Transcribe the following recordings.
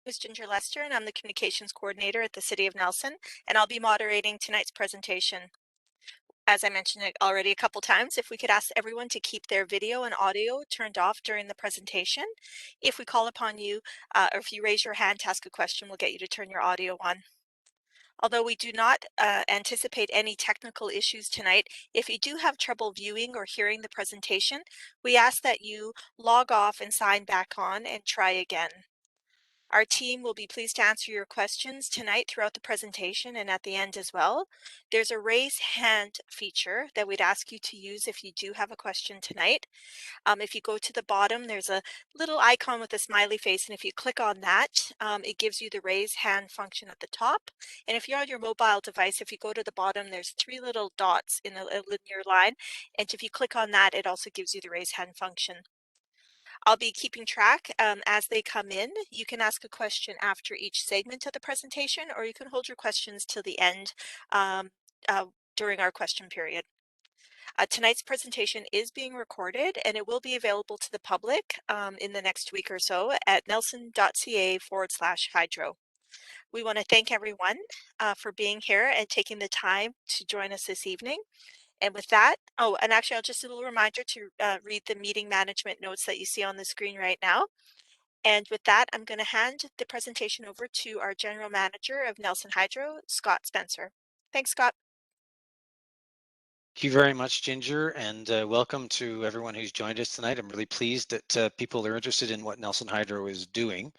is Ginger Lester, and I'm the Communications Coordinator at the City of Nelson, and I'll be moderating tonight's presentation. As I mentioned it already a couple times, if we could ask everyone to keep their video and audio turned off during the presentation. If we call upon you, or if you raise your hand to ask a question, we'll get you to turn your audio on. Although we do not anticipate any technical issues tonight, if you do have trouble viewing or hearing the presentation, we ask that you log off and sign back on and try again. Our team will be pleased to answer your questions tonight throughout the presentation and at the end as well. There's a raise hand feature that we'd ask you to use if you do have a question tonight. If you go to the bottom, there's a little icon with a smiley face, and if you click on that, it gives you the raise hand function at the top. And if you're on your mobile device, if you go to the bottom, there's three little dots in a linear line, and if you click on that, it also gives you the raise hand function. I'll be keeping track as they come in. You can ask a question after each segment of the presentation, or you can hold your questions till the end um, during our question period. Tonight's presentation is being recorded, and it will be available to the public in the next week or so at nelson.ca/hydro. We want to thank everyone for being here and taking the time to join us this evening. And with that, oh, and actually, I'll just a little reminder to read the meeting management notes that you see on the screen right now. And with that, I'm going to hand the presentation over to our General Manager of Nelson Hydro, Scott Spencer. Thanks, Scott. Thank you very much, Ginger, and welcome to everyone who's joined us tonight. I'm really pleased that people are interested in what Nelson Hydro is doing.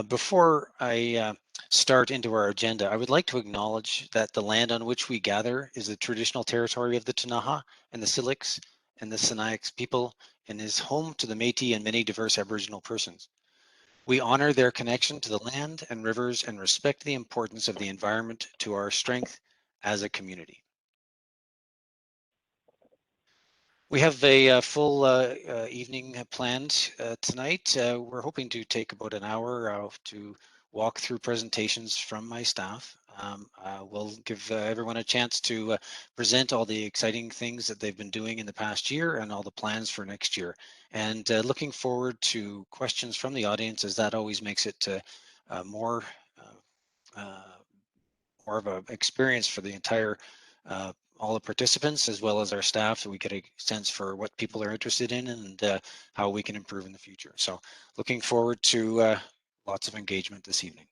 Before I start into our agenda, I would like to acknowledge that the land on which we gather is the traditional territory of the Ktunaxa and the Syilx and the Sinixt people, and is home to the Métis and many diverse Aboriginal persons. We honor their connection to the land and rivers and respect the importance of the environment to our strength as a community. We have a full evening planned tonight. We're hoping to take about an hour to walk through presentations from my staff. We'll give everyone a chance to present all the exciting things that they've been doing in the past year and all the plans for next year. And looking forward to questions from the audience, as that always makes it more of an experience for the entire all the participants as well as our staff, so we get a sense for what people are interested in and how we can improve in the future. So looking forward to lots of engagement this evening.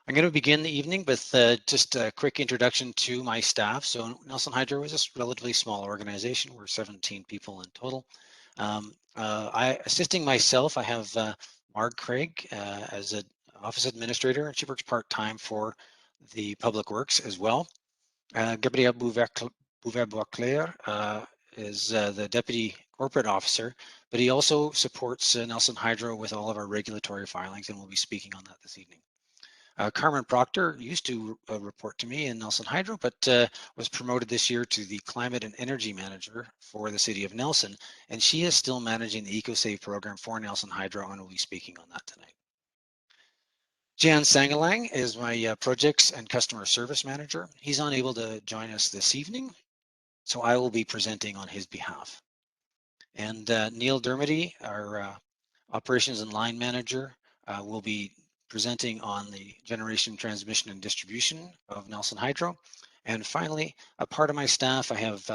I'm going to begin the evening with just a quick introduction to my staff. So Nelson Hydro is a relatively small organization. We're 17 people in total. Assisting myself, I have Marg Craig as an office administrator, and she works part-time for the Public Works as well. Gabriel Bouvert-Boisclair is the Deputy Corporate Officer, but he also supports Nelson Hydro with all of our regulatory filings, and we'll be speaking on that this evening. Carmen Proctor used to report to me in Nelson Hydro, but was promoted this year to the Climate and Energy Manager for the City of Nelson, and she is still managing the EcoSave program for Nelson Hydro, and will be speaking on that tonight. Jan Sangalang is my Projects and Customer Service Manager. He's unable to join us this evening, so I will be presenting on his behalf. And Neil Dermody, our Operations and Line Manager, will be presenting on the generation, transmission, and distribution of Nelson Hydro. And finally, a part of my staff, I have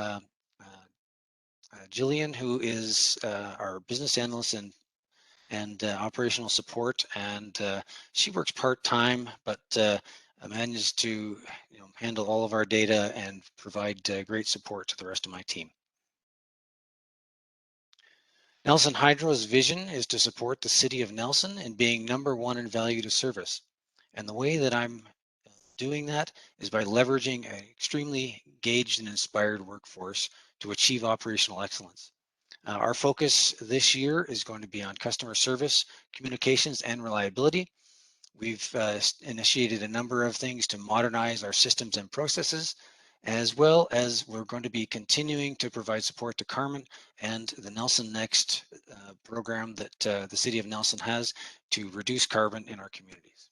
Jillian, who is our business analyst and operational support, and she works part-time, but manages to handle all of our data and provide great support to the rest of my team. Nelson Hydro's vision is to support the City of Nelson in being #1 in value to service, and the way that I'm doing that is by leveraging an extremely engaged and inspired workforce to achieve operational excellence. Our focus this year is going to be on customer service, communications, and reliability. We've initiated a number of things to modernize our systems and processes, as well as we're going to be continuing to provide support to Carmen and the Nelson Next program that the City of Nelson has to reduce carbon in our communities.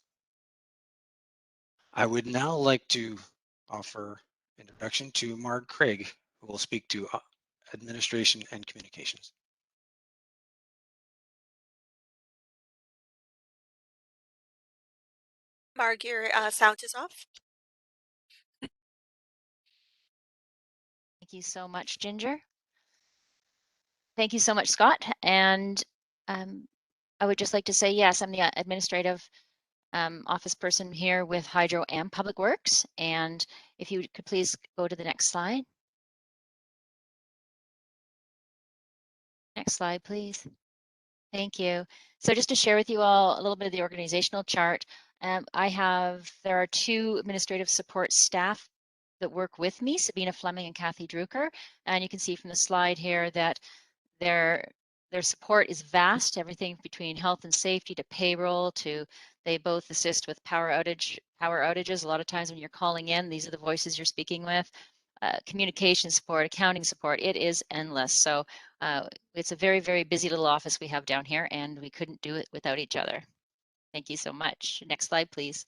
I would now like to offer introduction to Marg Craig, who will speak to administration and communications. Marg, your sound is off. Thank you so much, Ginger. Thank you so much, Scott. And I would just like to say, yes, I'm the administrative office person here with Hydro and Public Works. And if you could please go to the next slide. Next slide, please. Thank you. So just to share with you all a little bit of the organizational chart, there are two administrative support staff that work with me, Sabina Fleming and Kathy Drucker. And you can see from the slide here that their support is vast, everything between health and safety to payroll to they both assist with power outages. A lot of times when you're calling in, these are the voices you're speaking with. Communication support, accounting support, it is endless. So it's a very, very busy little office we have down here, and we couldn't do it without each other. Thank you so much. Next slide, please.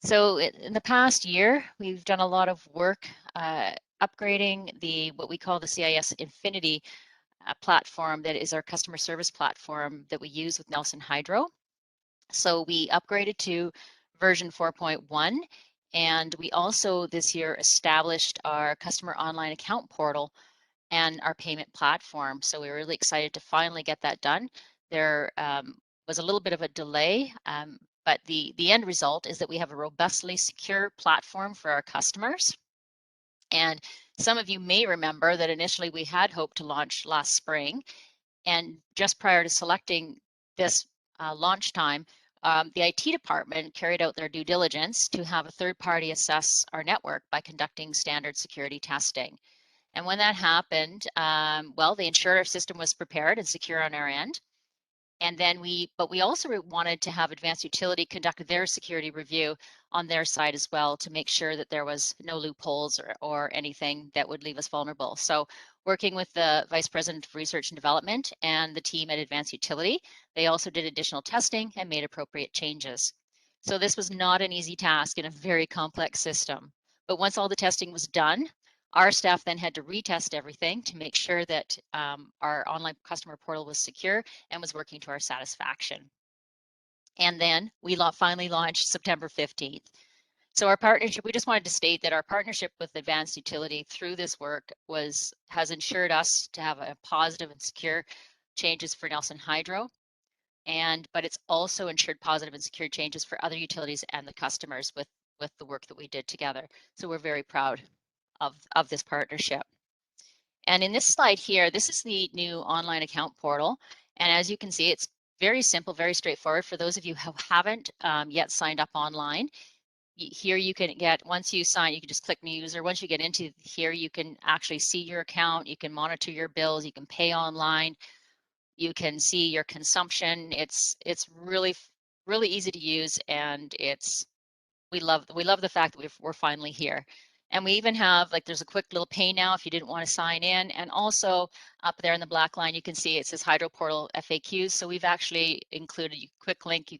So in the past year, we've done a lot of work upgrading what we call the CIS Infinity platform that is our customer service platform that we use with Nelson Hydro. So we upgraded to version 4.1, and we also this year established our customer online account portal and our payment platform. So we were really excited to finally get that done. There was a little bit of a delay, but the end result is that we have a robustly secure platform for our customers. And some of you may remember that initially we had hoped to launch last spring, and just prior to selecting this launch time, the IT department carried out their due diligence to have a third party assess our network by conducting standard security testing. And when that happened, well, they ensured our system was prepared and secure on our end. And then we also wanted to have Advanced Utility conduct their security review on their side as well to make sure that there was no loopholes or anything that would leave us vulnerable. So working with the Vice President of Research and Development and the team at Advanced Utility, they also did additional testing and made appropriate changes. So this was not an easy task in a very complex system. But once all the testing was done, our staff then had to retest everything to make sure that our online customer portal was secure and was working to our satisfaction. And then we finally launched September 15th. So our partnership, we just wanted to state that our partnership with Advanced Utility through this work has ensured us to have a positive and secure changes for Nelson Hydro. But it's also ensured positive and secure changes for other utilities and the customers with the work that we did together. So we're very proud of this partnership. And in this slide here, this is the new online account portal. And as you can see, it's very simple, very straightforward. For those of you who haven't yet signed up online, here you can get, once you sign, you can just click new user. Once you get into here, you can actually see your account, you can monitor your bills, you can pay online, you can see your consumption. It's really, really easy to use, and we love the fact that we're finally here. And we even have, like, there's a quick little pay now if you didn't want to sign in. And also up there in the black line, you can see it says Hydro Portal FAQs. So we've actually included a quick link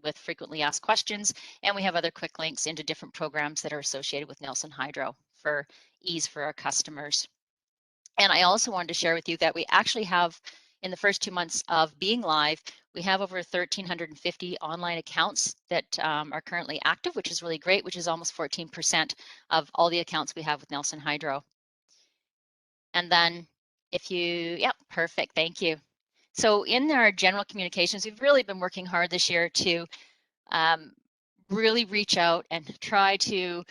with frequently asked questions. And we have other quick links into different programs that are associated with Nelson Hydro for ease for our customers. And I also wanted to share with you that we actually have, in the first 2 months of being live, we have over 1,350 online accounts that are currently active, which is really great, which is almost 14% of all the accounts we have with Nelson Hydro. And then yep, perfect, thank you. So in our general communications, we've really been working hard this year to really reach out and try to,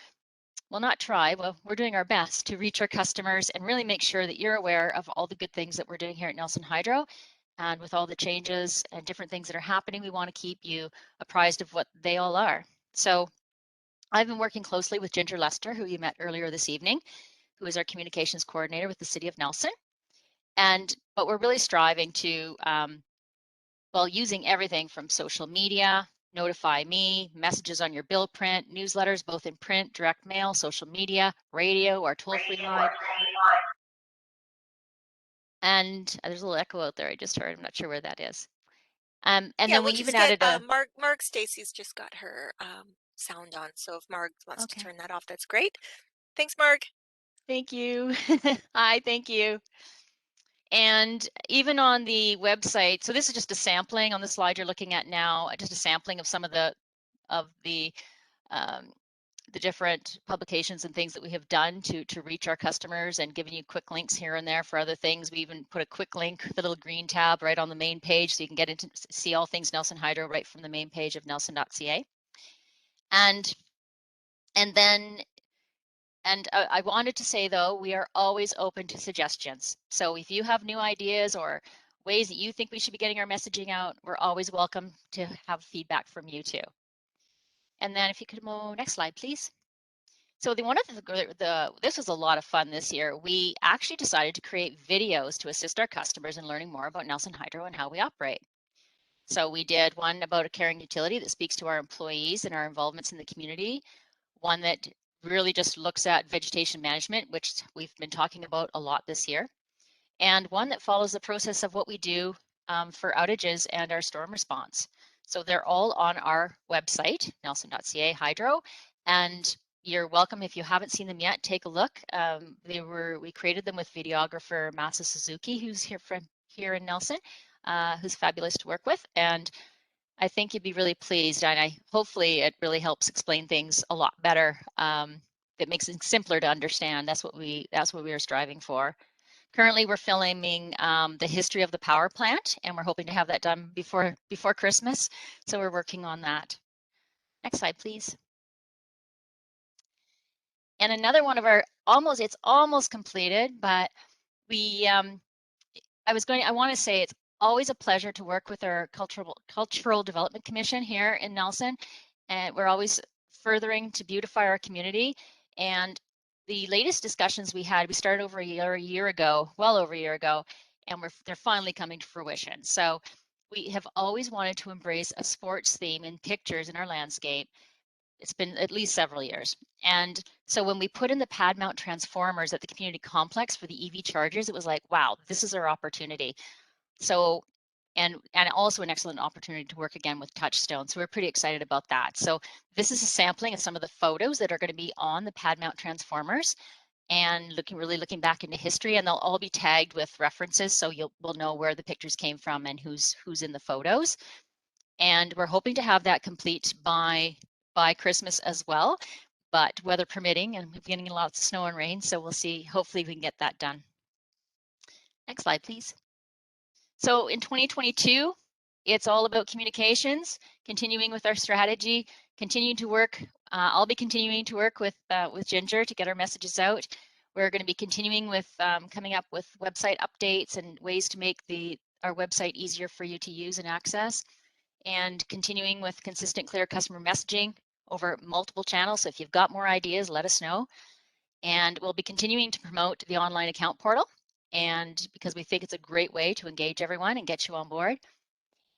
we're doing our best to reach our customers and really make sure that you're aware of all the good things that we're doing here at Nelson Hydro. And with all the changes and different things that are happening, we want to keep you apprised of what they all are. So I've been working closely with Ginger Lester, who you met earlier this evening, who is our communications coordinator with the City of Nelson. But we're really striving to, using everything from social media, Notify Me, messages on your bill print, newsletters, both in print, direct mail, social media, radio, our toll-free line. And there's a little echo out there I just heard. I'm not sure where that is. And yeah, then we even added Marg Stacy's just got her sound on. So if Marg wants to turn that off, that's great. Thanks, Marg. Thank you. Hi, thank you. And even on the website, so this is just a sampling on the slide you're looking at now, just a sampling of some of the of the different publications and things that we have done to reach our customers, and giving you quick links here and there for other things. We even put a quick link, the little green tab right on the main page, so you can get into see all things Nelson Hydro right from the main page of nelson.ca. And I wanted to say, though, we are always open to suggestions. So if you have new ideas or ways that you think we should be getting our messaging out, we're always welcome to have feedback from you too. And then if you could move next slide, please. So this was a lot of fun this year. We actually decided to create videos to assist our customers in learning more about Nelson Hydro and how we operate. So we did one about a caring utility that speaks to our employees and our involvements in the community, one that really just looks at vegetation management, which we've been talking about a lot this year, and one that follows the process of what we do for outages and our storm response. So they're all on our website, nelson.ca hydro, and you're welcome, if you haven't seen them yet, take a look. We created them with videographer Masa Suzuki, who's here in Nelson, who's fabulous to work with, and I think you'd be really pleased, and hopefully it really helps explain things a lot better. It makes it simpler to understand. That's what we are striving for. Currently, we're filming the history of the power plant, and we're hoping to have that done before Christmas. So we're working on that. Next slide, please. And another one of our it's almost completed, but we I want to say it's always a pleasure to work with our Cultural Development Commission here in Nelson, and we're always furthering to beautify our community. And the latest discussions we started over a year ago, well over a year ago, and they're finally coming to fruition. So we have always wanted to embrace a sports theme in pictures in our landscape. It's been at least several years. And so when we put in the pad mount transformers at the community complex for the EV chargers, it was like, wow, this is our opportunity. So, and also an excellent opportunity to work again with Touchstone. So we're pretty excited about that. So this is a sampling of some of the photos that are going to be on the pad mount transformers, and really looking back into history, and they'll all be tagged with references, so we'll know where the pictures came from and who's in the photos. And we're hoping to have that complete by Christmas as well, but weather permitting, and we're getting lots of snow and rain, so we'll see. Hopefully we can get that done. Next slide, please. So in 2022, it's all about communications, continuing with our strategy, continuing to work. I'll be continuing to work with Ginger to get our messages out. We're going to be continuing with coming up with website updates and ways to make our website easier for you to use and access, and continuing with consistent, clear customer messaging over multiple channels. So if you've got more ideas, let us know. And we'll be continuing to promote the online account portal, and because we think it's a great way to engage everyone and get you on board.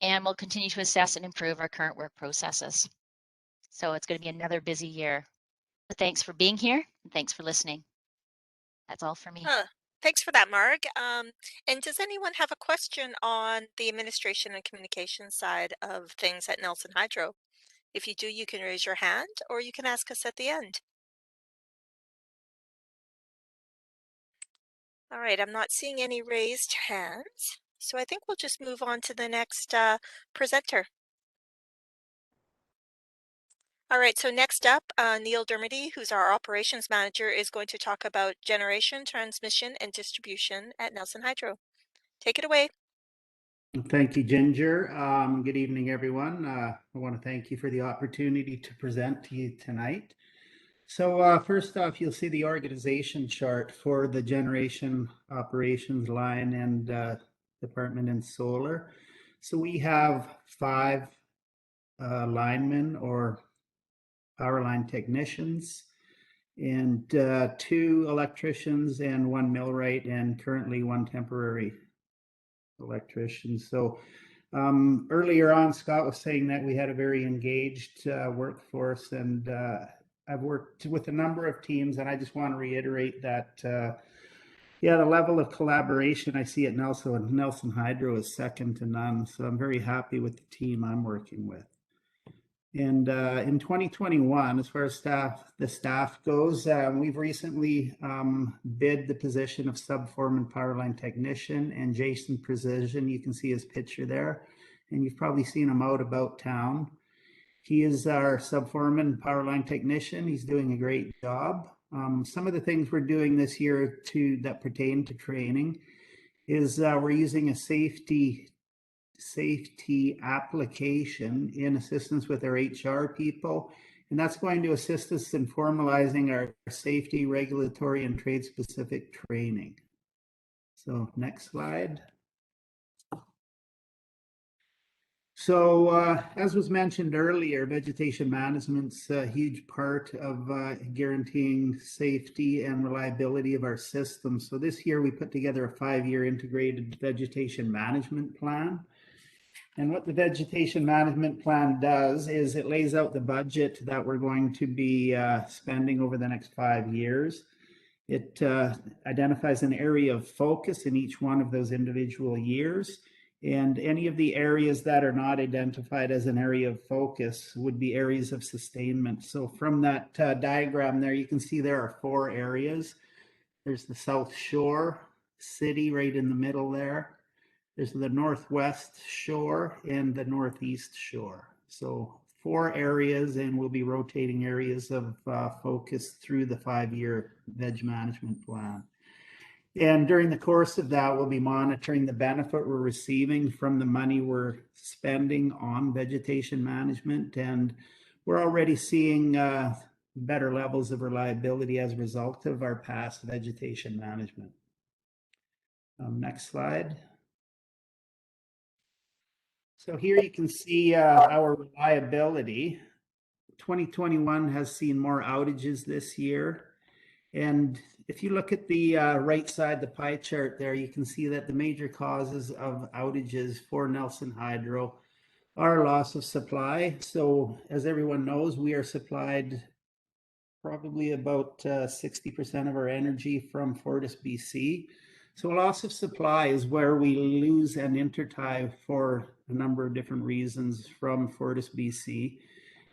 And we'll continue to assess and improve our current work processes. So it's going to be another busy year. But thanks for being here, and thanks for listening. That's all for me. Thanks for that, Marg. And does anyone have a question on the administration and communication side of things at Nelson Hydro? If you do, you can raise your hand, or you can ask us at the end. All right, I'm not seeing any raised hands, so I think we'll just move on to the next presenter. All right, so next up, Neil Dermody, who's our operations manager, is going to talk about generation, transmission, and distribution at Nelson Hydro. Take it away. Thank you, Ginger. Good evening, everyone. I want to thank you for the opportunity to present to you tonight. So first off, you'll see the organization chart for the generation operations line and department in solar. So we have 5 linemen or power line technicians, and 2 electricians and 1 millwright, and currently 1 temporary electrician. So earlier on, Scott was saying that we had a very engaged workforce, and I've worked with a number of teams, and I just want to reiterate that yeah, the level of collaboration I see at Nelson Hydro is second to none. So I'm very happy with the team I'm working with. And in 2021, as far as the staff goes, we've recently bid the position of sub-foreman power line technician, and Jason Precision, you can see his picture there, and you've probably seen him out about town. He is our subforeman power line technician. He's doing a great job. Some of the things we're doing this year that pertain to training is we're using a safety application in assistance with our HR people, and that's going to assist us in formalizing our safety, regulatory, and trade-specific training. So next slide. So as was mentioned earlier, vegetation management's a huge part of guaranteeing safety and reliability of our system. So this year we put together a 5-year integrated vegetation management plan. And what the vegetation management plan does is it lays out the budget that we're going to be spending over the next 5 years. It identifies an area of focus in each one of those individual years. And any of the areas that are not identified as an area of focus would be areas of sustainment. So from that diagram there, you can see there are 4 areas. There's the South Shore, city right in the middle there. There's the Northwest Shore and the Northeast Shore. So 4 areas, and we'll be rotating areas of focus through the 5-year veg management plan. And during the course of that, we'll be monitoring the benefit we're receiving from the money we're spending on vegetation management. And we're already seeing better levels of reliability as a result of our past vegetation management. Next slide. So here you can see our reliability. 2021 has seen more outages this year. And if you look at the right side, the pie chart there, you can see that the major causes of outages for Nelson Hydro are loss of supply. So as everyone knows, we are supplied probably about 60% of our energy from Fortis, BC. So loss of supply is where we lose an intertie for a number of different reasons from Fortis, BC.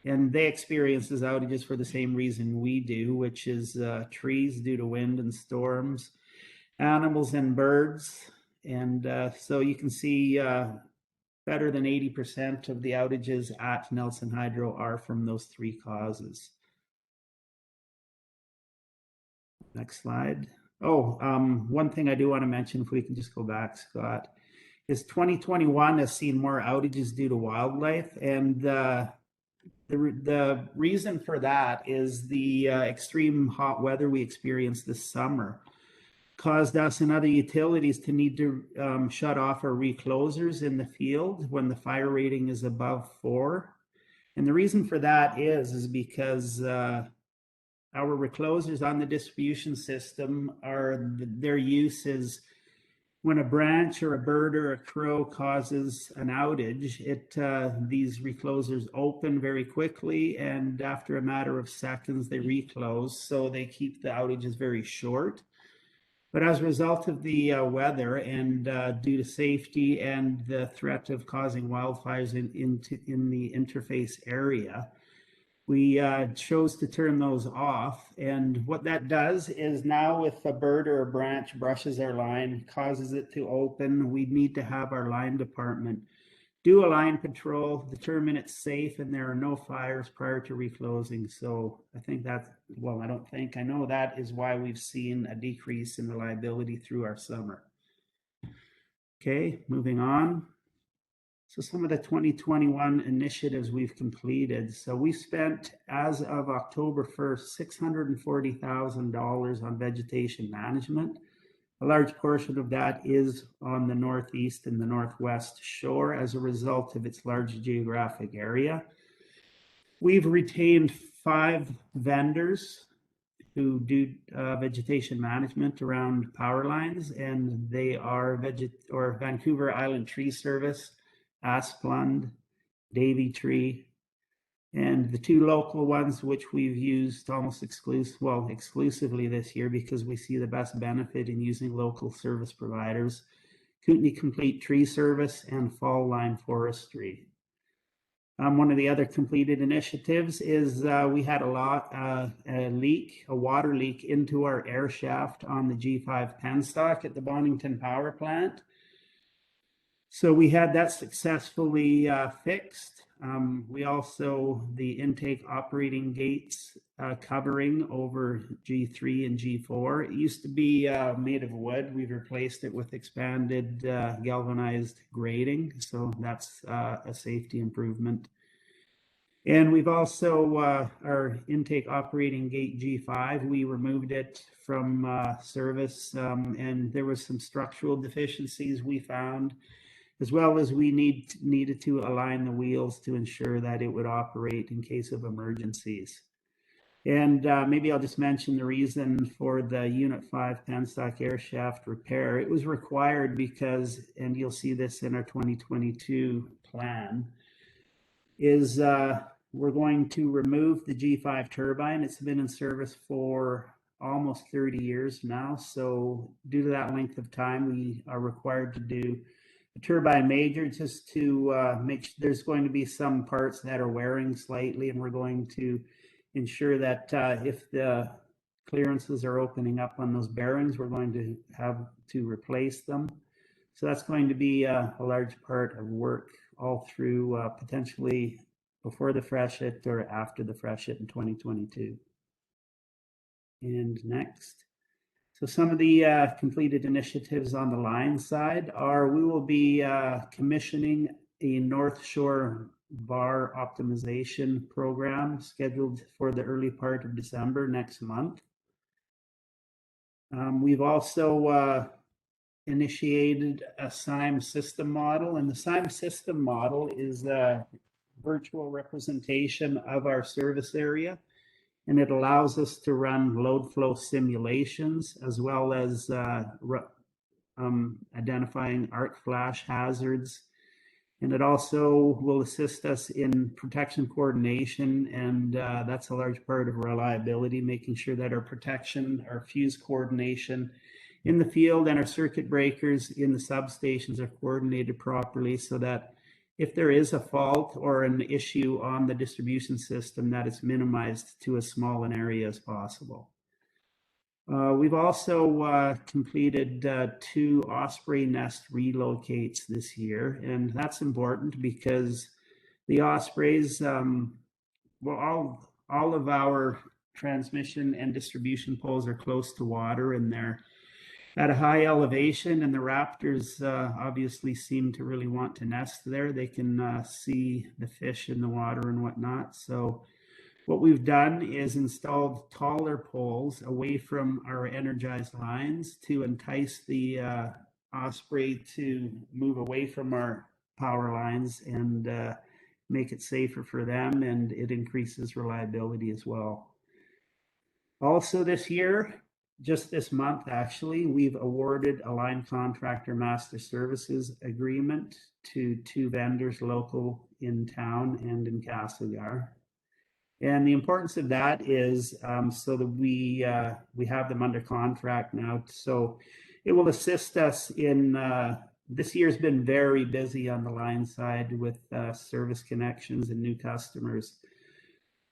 And they experience these outages for the same reason we do, which is trees due to wind and storms, animals and birds. And so you can see better than 80% of the outages at Nelson Hydro are from those 3 causes. Next slide. Oh, one thing I do want to mention, if we can just go back, Scott, is 2021 has seen more outages due to wildlife. And the reason for that is the extreme hot weather we experienced this summer caused us and other utilities to need to shut off our reclosers in the field when the fire rating is above 4. And the reason for that is because our reclosers on the distribution system their use is when a branch or a bird or a crow causes an outage, these reclosers open very quickly, and after a matter of seconds, they reclose. So they keep the outages very short. But as a result of the weather and due to safety and the threat of causing wildfires in the interface area, we chose to turn those off. And what that does is now if a bird or a branch brushes our line, causes it to open, we need to have our line department do a line patrol, determine it's safe and there are no fires prior to reclosing. So I think that's, well, I know that is why we've seen a decrease in reliability through our summer. Okay, moving on. So some of the 2021 initiatives we've completed. So we spent, as of October 1st, $640,000 on vegetation management. A large portion of that is on the Northeast and the Northwest Shore as a result of its large geographic area. We've retained 5 vendors who do vegetation management around power lines, and they are Vancouver Island Tree Service, Asplund, Davy Tree, and the 2 local ones which we've used almost exclusively this year because we see the best benefit in using local service providers, Kootenay Complete Tree Service and Fall Line Forestry. One of the other completed initiatives is we had a water leak into our air shaft on the G5 penstock at the Bonington Power Plant. So we had that successfully fixed. We also, the intake operating gates covering over G3 and G4. It used to be made of wood. We've replaced it with expanded galvanized grating. So that's a safety improvement. And we've also, our intake operating gate G5, we removed it from service, and there was some structural deficiencies we found, as well as we needed to align the wheels to ensure that it would operate in case of emergencies. And maybe I'll just mention the reason for the Unit 5 penstock air shaft repair. It was required because, and you'll see this in our 2022 plan, is we're going to remove the G5 turbine. It's been in service for almost 30 years now. So due to that length of time, we are required to do a turbine major just to make sure there's going to be some parts that are wearing slightly, and we're going to ensure that if the clearances are opening up on those bearings, we're going to have to replace them. So that's going to be a large part of work all through potentially before the freshet or after the freshet in 2022. And next. So some of the completed initiatives on the line side are we will be commissioning a North Shore bar optimization program scheduled for the early part of December next month. We've also initiated a SIME system model, and the SIME system model is a virtual representation of our service area, and it allows us to run load flow simulations as well as identifying arc flash hazards. And it also will assist us in protection coordination, and that's a large part of reliability, making sure that our protection, our fuse coordination in the field and our circuit breakers in the substations are coordinated properly so that if there is a fault or an issue on the distribution system, that it's minimized to as small an area as possible. We've also completed 2 osprey nest relocates this year, and that's important because the ospreys, well, all of our transmission and distribution poles are close to water, and they're at a high elevation, and the raptors obviously seem to really want to nest there. They can see the fish in the water and whatnot. So what we've done is installed taller poles away from our energized lines to entice the osprey to move away from our power lines and make it safer for them, and it increases reliability as well. Also this year, just this month actually, we've awarded a line contractor master services agreement to 2 vendors local in town and in Castlegar. And the importance of that is so that we have them under contract now. So it will assist us in, this year's been very busy on the line side with service connections and new customers.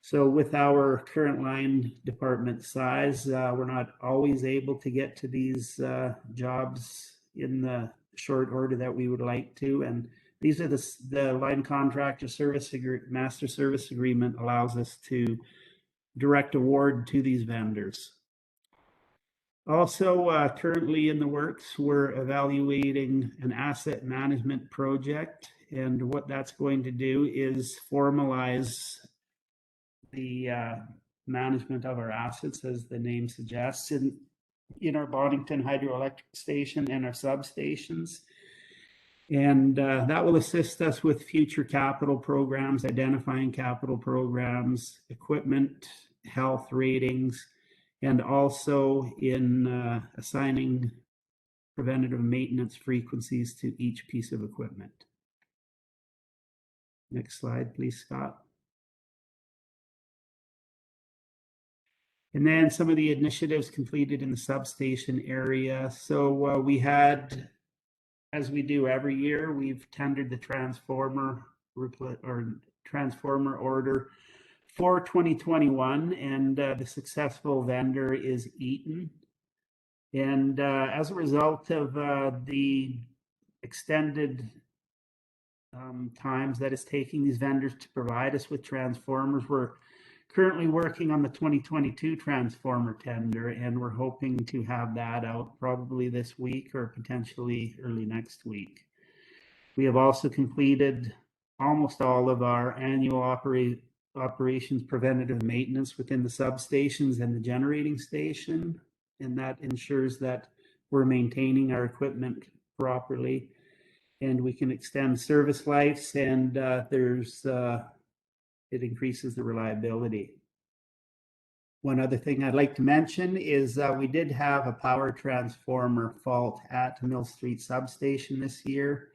So with our current line department size, we're not always able to get to these jobs in the short order that we would like to. And these are the line contractor master service agreement allows us to direct award to these vendors. Also, currently in the works, we're evaluating an asset management project. And what that's going to do is formalize the management of our assets, as the name suggests, in our Boddington hydroelectric station and our substations. And that will assist us with future capital programs, identifying capital programs, equipment, health ratings, and also in assigning preventative maintenance frequencies to each piece of equipment. Next slide, please, Scott. And then some of the initiatives completed in the substation area. So we had, as we do every year, we've tendered the transformer order for 2021, and the successful vendor is Eaton. And as a result of the extended times that it's taking these vendors to provide us with transformers. We're currently working on the 2022 transformer tender, and we're hoping to have that out probably this week or potentially early next week. We have also completed almost all of our annual operations preventative maintenance within the substations and the generating station, and that ensures that we're maintaining our equipment properly and we can extend service lives, and it increases the reliability. One other thing I'd like to mention is we did have a power transformer fault at Mill Street substation this year.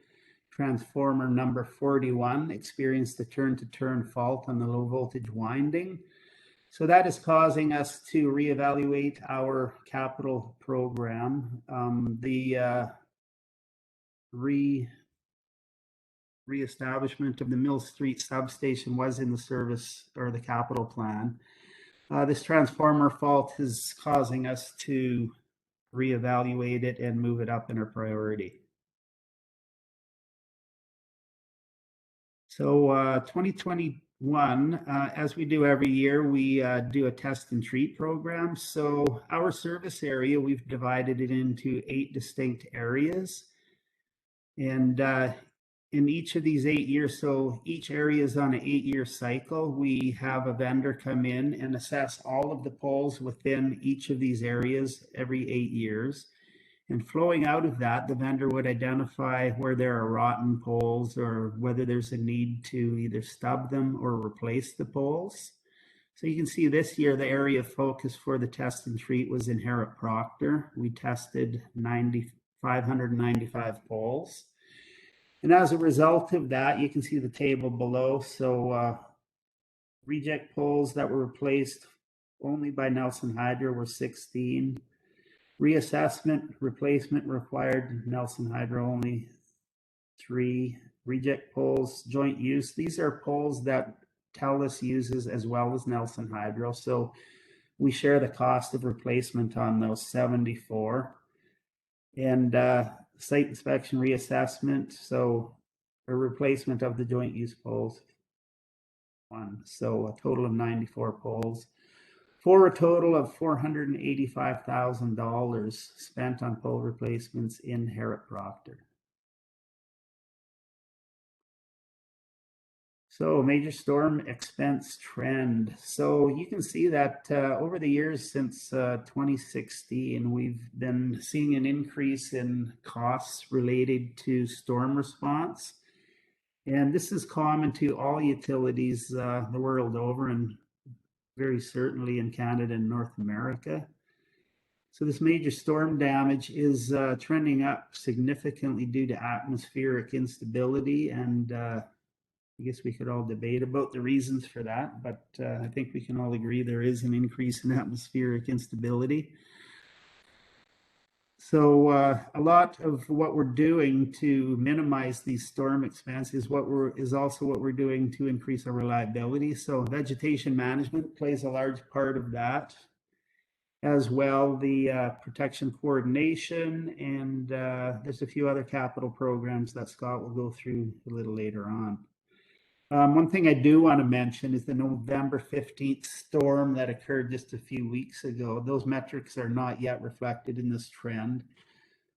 Transformer number 41 experienced a turn-to-turn fault on the low voltage winding. So that is causing us to reevaluate our capital program. The reestablishment of the Mill Street substation was in the service or the capital plan. This transformer fault is causing us to reevaluate it and move it up in our priority. So 2021, as we do every year, we do a test and treat program. So our service area, we've divided it into 8 distinct areas. And in each of these 8 years, so each area is on an 8-year cycle, we have a vendor come in and assess all of the poles within each of these areas every 8 years. And flowing out of that, the vendor would identify where there are rotten poles or whether there's a need to either stub them or replace the poles. So you can see this year, the area of focus for the test and treat was in Harrop Proctor. We tested 595 poles. And as a result of that, you can see the table below. So reject poles that were replaced only by Nelson Hydro were 16. Reassessment, replacement required, Nelson Hydro only 3. Reject poles, joint use. These are poles that TELUS uses as well as Nelson Hydro. So we share the cost of replacement on those 74. And site inspection reassessment, so a replacement of the joint use poles, 1. So a total of 94 poles. For a total of $485,000 spent on pole replacements in Harrop Proctor. So major storm expense trend. So you can see that over the years since 2016, we've been seeing an increase in costs related to storm response. And this is common to all utilities the world over, and very certainly in Canada and North America. So this major storm damage is trending up significantly due to atmospheric instability, and I guess we could all debate about the reasons for that, but I think we can all agree there is an increase in atmospheric instability. So a lot of what we're doing to minimize these storm expenses is also what we're doing to increase our reliability. So vegetation management plays a large part of that, as well the protection coordination, and there's a few other capital programs that Scott will go through a little later on. One thing I do want to mention is the November 15th storm that occurred just a few weeks ago. Those metrics are not yet reflected in this trend,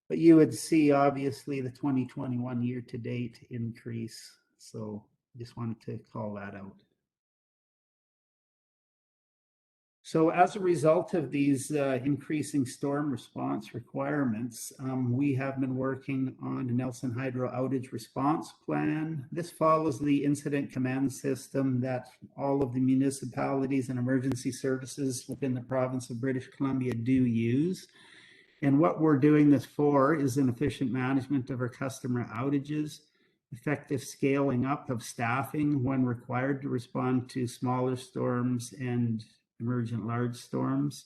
but you would see obviously the 2021 year-to-date increase. So just wanted to call that out. So as a result of these increasing storm response requirements, we have been working on a Nelson Hydro outage response plan. This follows the incident command system that all of the municipalities and emergency services within the province of British Columbia do use. And what we're doing this for is an efficient management of our customer outages, effective scaling up of staffing when required to respond to smaller storms and emergent large storms.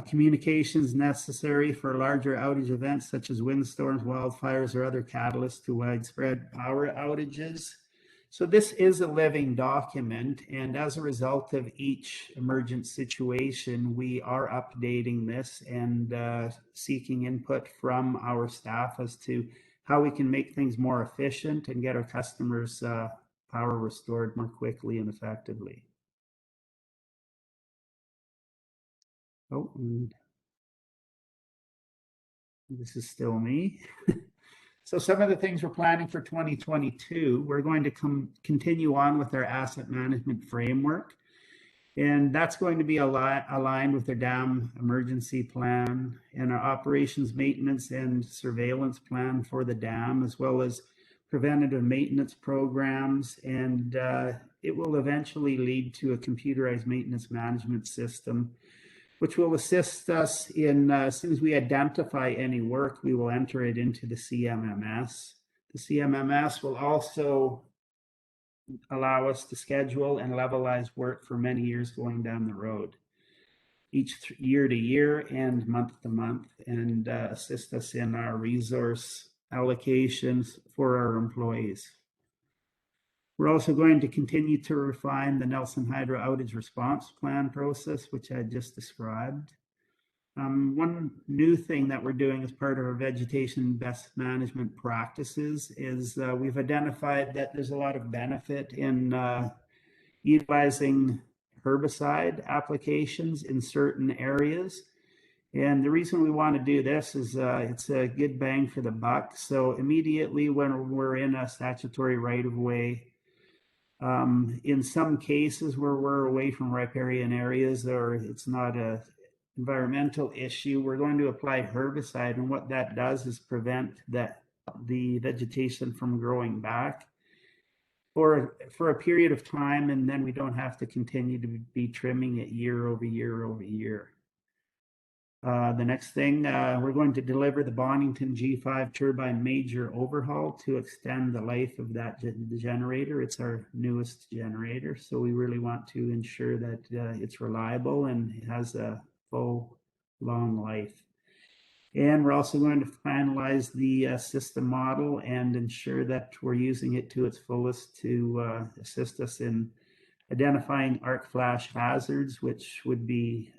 Communications necessary for larger outage events such as windstorms, wildfires, or other catalysts to widespread power outages. So this is a living document, and as a result of each emergent situation, we are updating this and seeking input from our staff as to how we can make things more efficient and get our customers power restored more quickly and effectively. Oh, and this is still me. So some of the things we're planning for 2022, we're going to continue on with our asset management framework. And that's going to be aligned with our dam emergency plan and our operations maintenance and surveillance plan for the dam, as well as preventative maintenance programs. And it will eventually lead to a computerized maintenance management system, which will assist us in, as soon as we identify any work, we will enter it into the CMMS. The CMMS will also allow us to schedule and levelize work for many years going down the road, each year to year and month to month, and assist us in our resource allocations for our employees. We're also going to continue to refine the Nelson Hydro outage response plan process, which I just described. One new thing that we're doing as part of our vegetation best management practices is we've identified that there's a lot of benefit in utilizing herbicide applications in certain areas. And the reason we want to do this is it's a good bang for the buck. So immediately when we're in a statutory right of way, in some cases where we're away from riparian areas or it's not a environmental issue, we're going to apply herbicide, and what that does is prevent the vegetation from growing back for a period of time, and then we don't have to continue to be trimming it year over year over year. The next thing, we're going to deliver the Bonington G5 turbine major overhaul to extend the life of that generator. It's our newest generator, so we really want to ensure that it's reliable and it has a full, long life. And we're also going to finalize the system model and ensure that we're using it to its fullest to assist us in identifying arc flash hazards, which would be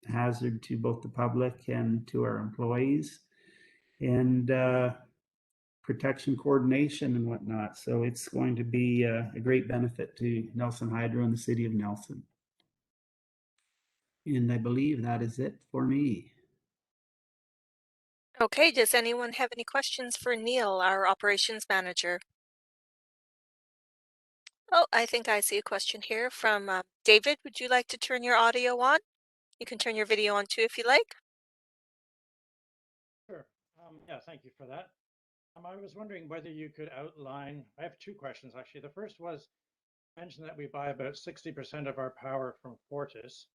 hazard to both the public and to our employees, and protection coordination and whatnot. So it's going to be a great benefit to Nelson Hydro and the city of Nelson. And I believe that is it for me. Okay, does anyone have any questions for Neil, our operations manager? Oh, I think I see a question here from David. Would you like to turn your audio on? You can turn your video on too if you like. Sure. Yeah, thank you for that. I was wondering whether you could outline, I have two questions actually. The first was, you mentioned that we buy about 60% of our power from Fortis.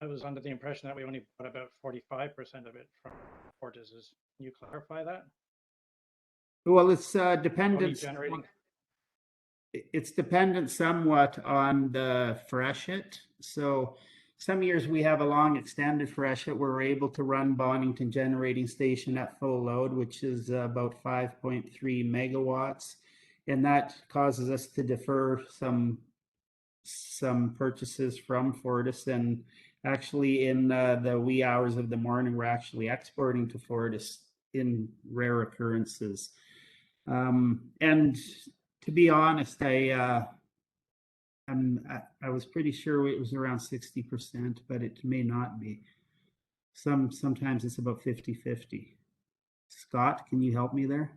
I was under the impression that we only bought about 45% of it from Fortis's. Can you clarify that? Well, it's dependent. Generating. It's dependent somewhat on the freshet. So some years we have a long extended freshet where we're able to run Bonington generating station at full load, which is about 5.3 megawatts. And that causes us to defer some purchases from Fortis. And actually in the wee hours of the morning, we're actually exporting to Fortis in rare occurrences. And to be honest, I was pretty sure it was around 60%, but it may not be. Sometimes it's about 50-50. Scott, can you help me there?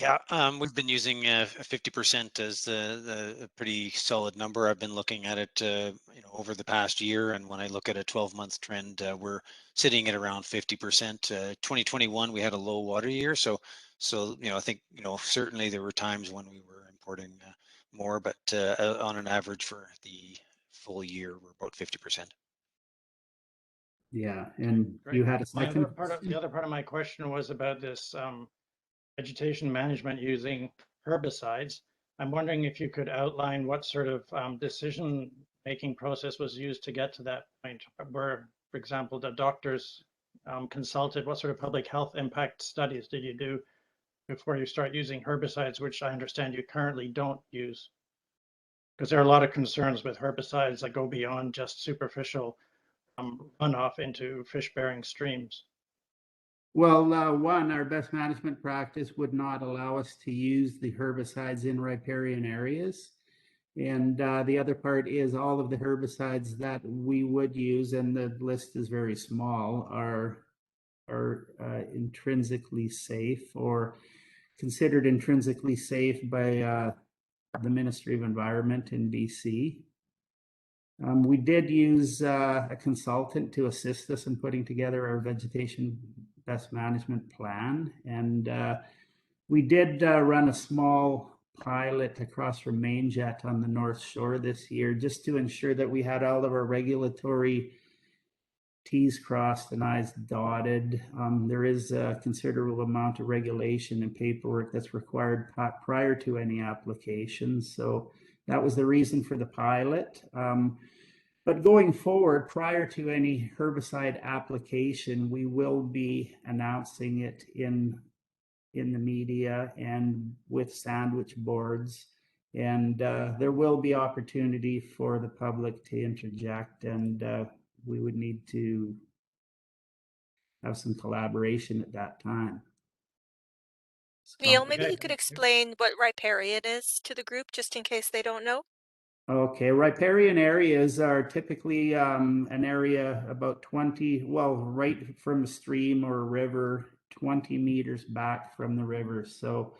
Yeah, we've been using 50% as the pretty solid number. I've been looking at it, over the past year, and when I look at a 12-month trend, we're sitting at around 50%. 2021, we had a low water year, so I think certainly there were times when we were importing more, but on an average for the full year, we're about 50%. Yeah, and Great. you had a second. The other part of my question was about this vegetation management using herbicides. I'm wondering if you could outline what sort of decision-making process was used to get to that point, where, for example, the doctors consulted. What sort of public health impact studies did you do before you start using herbicides, which I understand you currently don't use? Because there are a lot of concerns with herbicides that go beyond just superficial runoff into fish-bearing streams. Well, one, our best management practice would not allow us to use the herbicides in riparian areas. And the other part is all of the herbicides that we would use, and the list is very small, are intrinsically safe or considered intrinsically safe by the Ministry of Environment in BC. We did use a consultant to assist us in putting together our vegetation best management plan. And we did run a small pilot across from Mainjet on the North Shore this year, just to ensure that we had all of our regulatory T's crossed and I's dotted. There is a considerable amount of regulation and paperwork that's required prior to any application. So that was the reason for the pilot. But going forward, prior to any herbicide application, we will be announcing it in the media and with sandwich boards. And there will be opportunity for the public to interject, and we would need to have some collaboration at that time. Neil, maybe Okay, you could thank you. explain what riparian is to the group, just in case they don't know. Okay, riparian areas are typically an area about 20, well, right from a stream or a river, 20 meters back from the river. So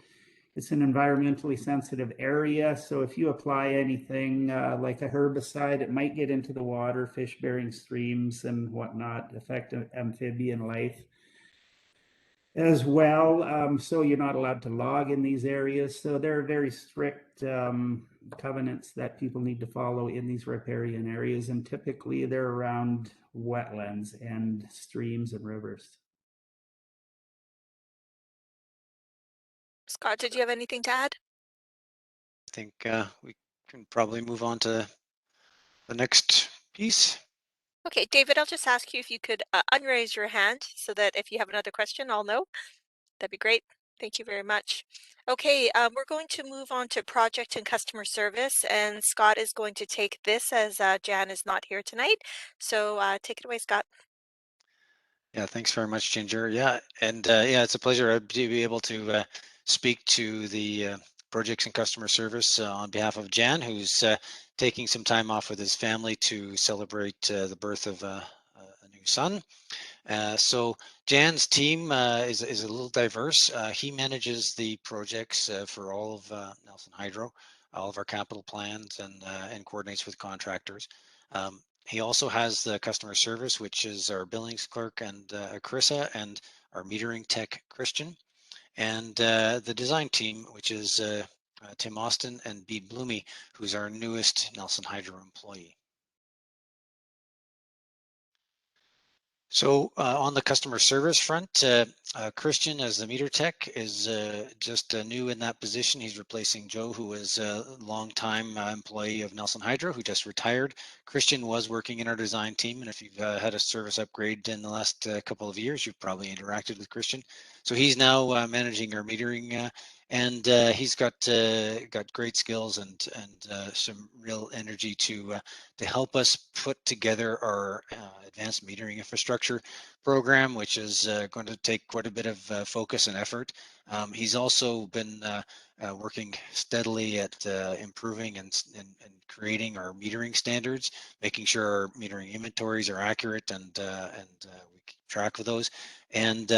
it's an environmentally sensitive area. So if you apply anything like a herbicide, it might get into the water, fish-bearing streams and whatnot, affect amphibian life as well. So you're not allowed to log in these areas. So there are very strict covenants that people need to follow in these riparian areas. And typically they're around wetlands and streams and rivers. Scott, did you have anything to add? I think we can probably move on to the next piece. Okay, David, I'll just ask you if you could unraise your hand so that if you have another question, I'll know. That'd be great. Thank you very much. Okay, we're going to move on to project and customer service, and Scott is going to take this as Jan is not here tonight. So take it away, Scott. Yeah, thanks very much, Ginger. Yeah, and yeah, it's a pleasure to be able to speak to the projects and customer service on behalf of Jan, who's taking some time off with his family to celebrate the birth of a new son. So Jan's team is a little diverse. He manages the projects for all of Nelson Hydro, all of our capital plans, and coordinates with contractors. He also has the customer service, which is our billings clerk and Carissa, and our metering tech Christian, and the design team, which is Tim Austin and Bede Bloomy, who's our newest Nelson Hydro employee. So on the customer service front, Christian as the meter tech is just new in that position. He's replacing Joe, who was a longtime employee of Nelson Hydro, who just retired. Christian was working in our design team, and if you've had a service upgrade in the last couple of years, you've probably interacted with Christian. So he's now managing our metering, and he's got great skills and some real energy to help us put together our advanced metering infrastructure program, which is going to take quite a bit of focus and effort. He's also been working steadily at improving and creating our metering standards, making sure our metering inventories are accurate and we keep track of those, and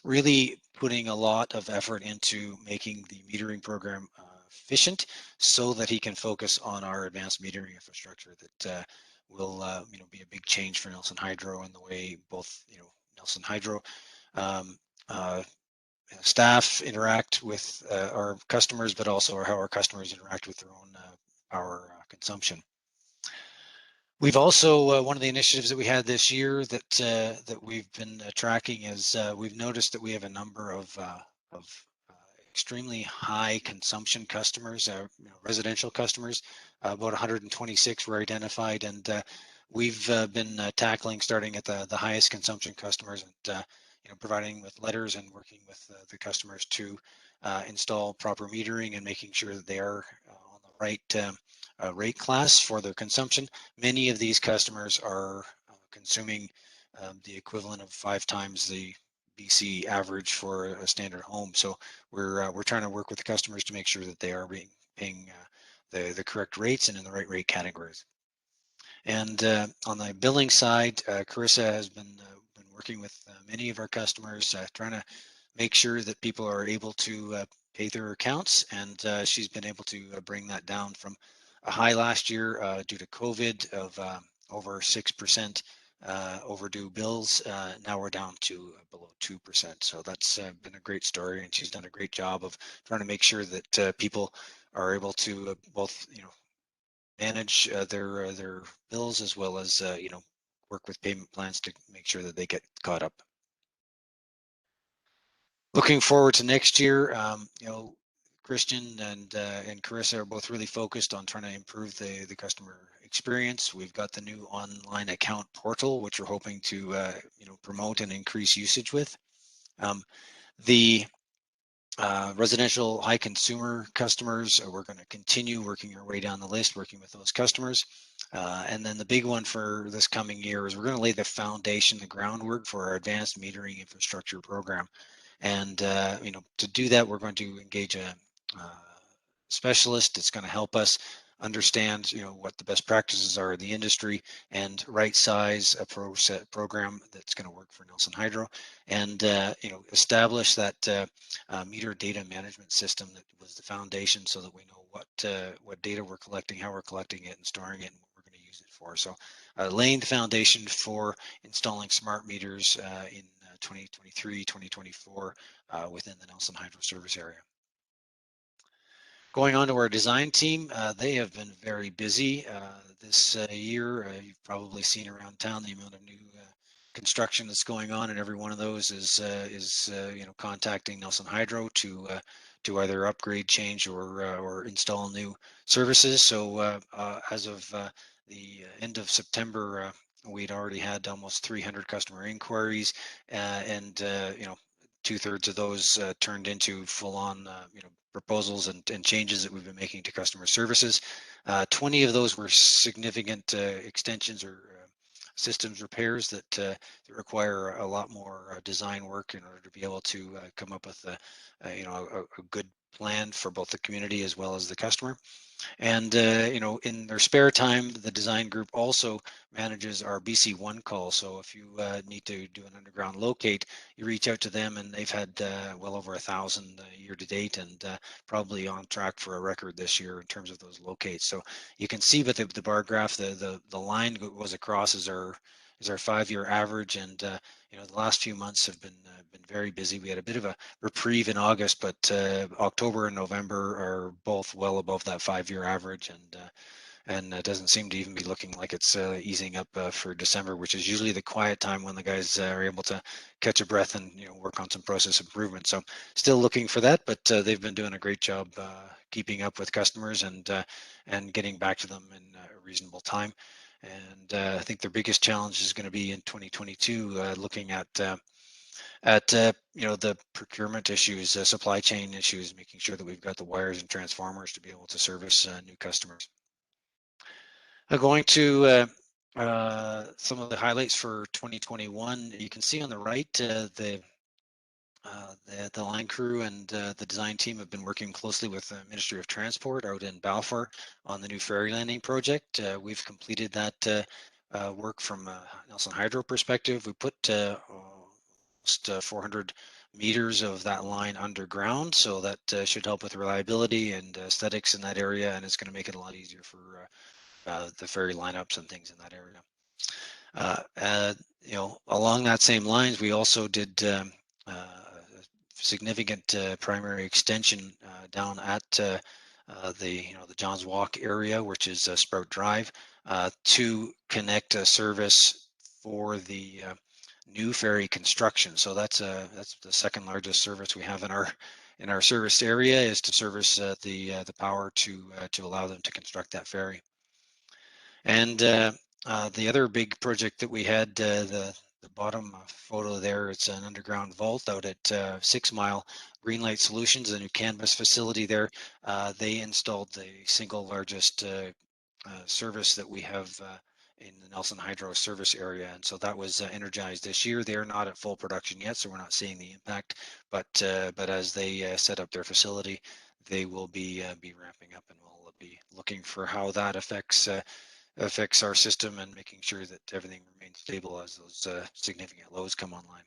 really putting a lot of effort into making the metering program efficient so that he can focus on our advanced metering infrastructure that will be a big change for Nelson Hydro and the way both Nelson Hydro staff interact with our customers, but also how our customers interact with their own power consumption. We've also one of the initiatives that we had this year that we've been tracking is we've noticed that we have a number of extremely high consumption customers, residential customers. About 126 were identified, and we've been tackling starting at the highest consumption customers, and providing with letters and working with the customers to install proper metering and making sure that they are on the right rate class for their consumption. Many of these customers are consuming the equivalent of 5 times the BC average for a standard home. So we're trying to work with the customers to make sure that they are paying the correct rates and in the right rate categories. And on the billing side, Carissa has been working with many of our customers, trying to make sure that people are able to pay their accounts, and she's been able to bring that down from a high last year due to COVID of over 6% overdue bills. Now we're down to below 2%. So that's been a great story, and she's done a great job of trying to make sure that people are able to both, manage their bills, as well as work with payment plans to make sure that they get caught up. Looking forward to next year, Christian and Carissa are both really focused on trying to improve the customer experience. We've got the new online account portal, which we're hoping to promote and increase usage with. The residential high consumer customers, we're going to continue working our way down the list, working with those customers. And then the big one for this coming year is we're going to lay the foundation, the groundwork for our advanced metering infrastructure program. And to do that, we're going to engage a specialist that's going to help us understand what the best practices are in the industry and right size a program that's going to work for Nelson Hydro, and establish that meter data management system that was the foundation, so that we know what data we're collecting, how we're collecting it and storing it, and what we're going to use it for. So laying the foundation for installing smart meters in 2023, 2024 within the Nelson Hydro service area. Going on to our design team, they have been very busy this year. You've probably seen around town the amount of new construction that's going on, and every one of those is contacting Nelson Hydro to either upgrade, change, or install new services. So as of the end of September, we'd already had almost 300 customer inquiries, and 2/3 of those turned into full-on proposals and changes that we've been making to customer services. 20 of those were significant extensions or systems repairs that require a lot more design work in order to be able to come up with a good plan for both the community as well as the customer. And in their spare time, the design group also manages our BC One call. So if you need to do an underground locate, you reach out to them, and they've had well over 1,000 year to date, and probably on track for a record this year in terms of those locates. So you can see, but the bar graph, the line goes across is our 5-year average, and the last few months have been very busy. We had a bit of a reprieve in August, but October and November are both well above that 5-year average, and it doesn't seem to even be looking like it's easing up for December, which is usually the quiet time when the guys are able to catch a breath and work on some process improvement. So still looking for that, but they've been doing a great job keeping up with customers and getting back to them in a reasonable time. And I think their biggest challenge is going to be in 2022, looking at the procurement issues, supply chain issues, making sure that we've got the wires and transformers to be able to service new customers. Going to some of the highlights for 2021. You can see on the right the line crew and the design team have been working closely with the Ministry of Transport out in Balfour on the new ferry landing project. We've completed that work from a Nelson Hydro perspective. We put almost 400 meters of that line underground, so that should help with reliability and aesthetics in that area, and it's going to make it a lot easier for the ferry lineups and things in that area. Along that same lines, we also did significant primary extension down at the Johns Walk area, which is Sprout Drive, to connect a service for the new ferry construction. So that's the second largest service we have in our service area, is to service the power to allow them to construct that ferry. And the other big project that we had, the bottom photo there, it's an underground vault out at 6 Mile. Greenlight Solutions, the new canvas facility there, they installed the single largest service that we have in the Nelson Hydro service area, and so that was energized this year. They're not at full production yet, so we're not seeing the impact. But as they set up their facility, they will be ramping up, and we'll be looking for how that affects our system and making sure that everything remains stable as those significant loads come online.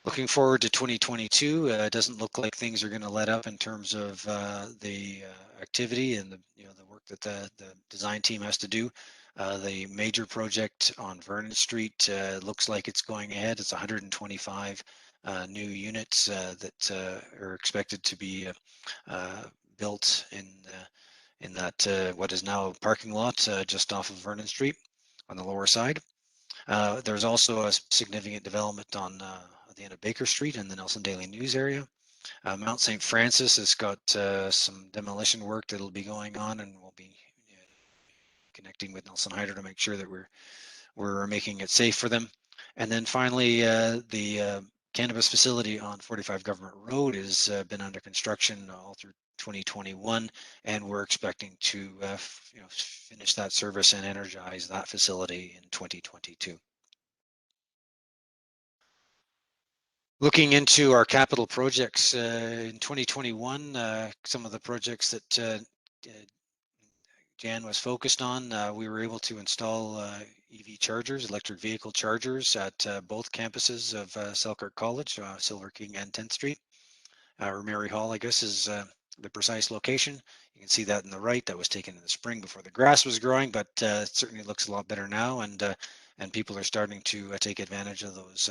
Looking forward to 2022, it doesn't look like things are going to let up in terms of the activity and the work that the design team has to do. The major project on Vernon Street looks like it's going ahead. It's 125 new units that are expected to be built in that what is now a parking lot just off of Vernon Street on the lower side. There's also a significant development on the end of Baker Street in the Nelson Daily News area. Mount St. Francis has got some demolition work that'll be going on, and we'll be connecting with Nelson Hydro to make sure that we're making it safe for them. And then finally, the cannabis facility on 45 Government Road has been under construction all through 2021, and we're expecting to finish that service and energize that facility in 2022. Looking into our capital projects in 2021, some of the projects that Jan was focused on, we were able to install EV chargers, electric vehicle chargers at both campuses of Selkirk College, Silver King and 10th Street. Or Mary Hall, I guess, is the precise location. You can see that in the right. That was taken in the spring before the grass was growing, but it certainly looks a lot better now, and people are starting to take advantage of those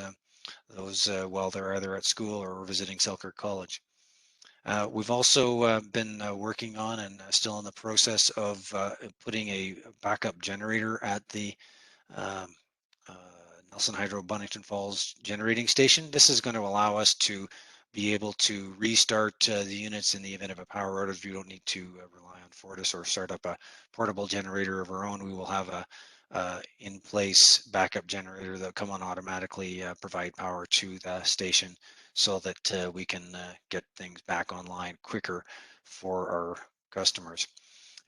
while they're either at school or visiting Selkirk College. We've also been working on and still in the process of putting a backup generator at the Nelson Hydro Bonington Falls generating station. This is going to allow us to be able to restart the units in the event of a power outage. We don't need to rely on Fortis or start up a portable generator of our own. We will have a in-place backup generator that will come on automatically, provide power to the station so that we can get things back online quicker for our customers.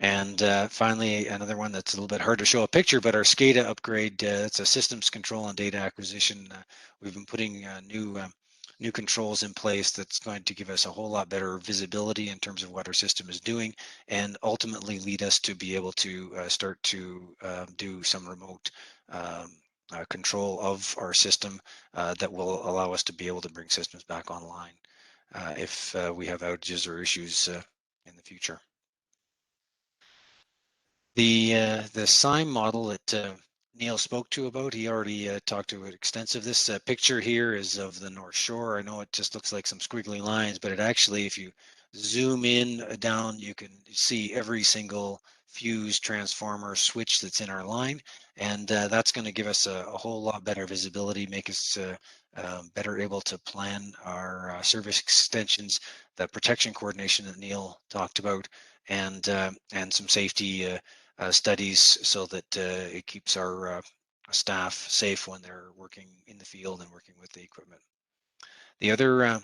And finally, another one that's a little bit hard to show a picture, but our SCADA upgrade, it's a systems control and data acquisition. We've been putting new controls in place that's going to give us a whole lot better visibility in terms of what our system is doing, and ultimately lead us to be able to start to do some remote control of our system that will allow us to be able to bring systems back online if we have outages or issues in the future. The SIME model that Neil spoke to about, he already talked to it extensive. This picture here is of the North Shore. I know it just looks like some squiggly lines, but it actually, if you zoom in down, you can see every single fuse, transformer, switch that's in our line, and that's going to give us a whole lot better visibility, make us better able to plan our service extensions, the protection coordination that Neil talked about, and some safety studies so that it keeps our staff safe when they're working in the field and working with the equipment. The other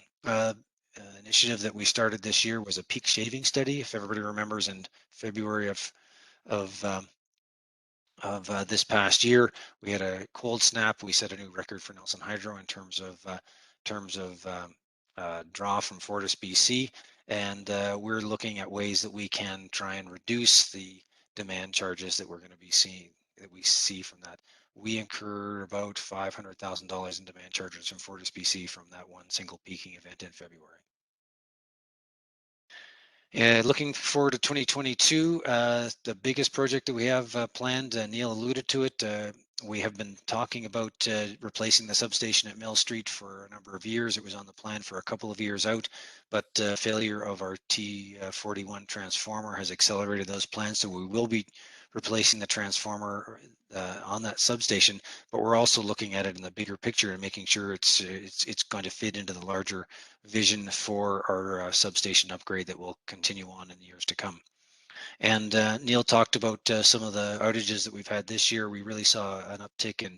initiative that we started this year was a peak shaving study. If everybody remembers, in February of this past year, we had a cold snap. We set a new record for Nelson Hydro in terms of draw from Fortis BC, and we're looking at ways that we can try and reduce the demand charges that we're going to be seeing, that we see from that. We incur about $500,000 in demand charges from Fortis BC from that one single peaking event in February. Looking forward to 2022, the biggest project that we have planned, Neil alluded to it, we have been talking about replacing the substation at Mill Street for a number of years. It was on the plan for a couple of years out, but failure of our T41 transformer has accelerated those plans, so we will be replacing the transformer on that substation, but we're also looking at it in the bigger picture and making sure it's going to fit into the larger vision for our substation upgrade that will continue on in the years to come. And Neil talked about some of the outages that we've had this year. We really saw an uptick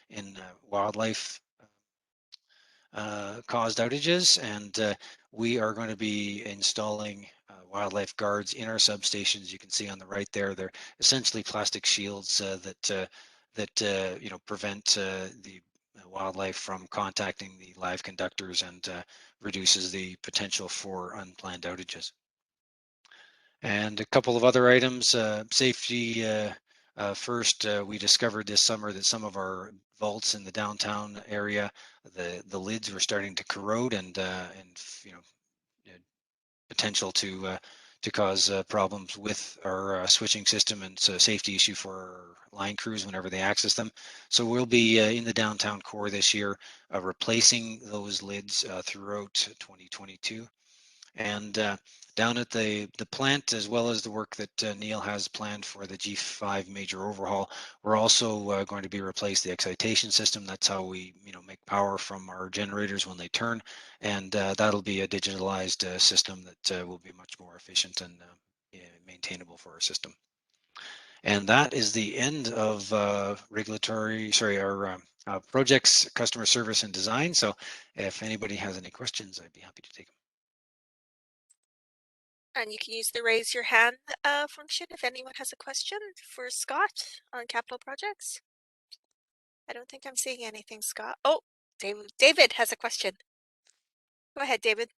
in wildlife caused outages, and we are going to be installing wildlife guards in our substations. You can see on the right there, they're essentially plastic shields that prevent the wildlife from contacting the live conductors and reduces the potential for unplanned outages. And a couple of other items, safety. First, we discovered this summer that some of our vaults in the downtown area, the lids were starting to corrode and potential to cause problems with our switching system, and it's a safety issue for our line crews whenever they access them. So we'll be in the downtown core this year replacing those lids throughout 2022. And down at the plant, as well as the work that Neil has planned for the G5 major overhaul, we're also going to be replace the excitation system. That's how we make power from our generators when they turn, and that'll be a digitalized system that will be much more efficient and maintainable for our system. And that is the end of our projects, customer service, and design. So if anybody has any questions, I'd be happy to take them. And you can use the raise your hand function if anyone has a question for Scott on capital projects. I don't think I'm seeing anything, Scott. Oh, David has a question. Go ahead, David.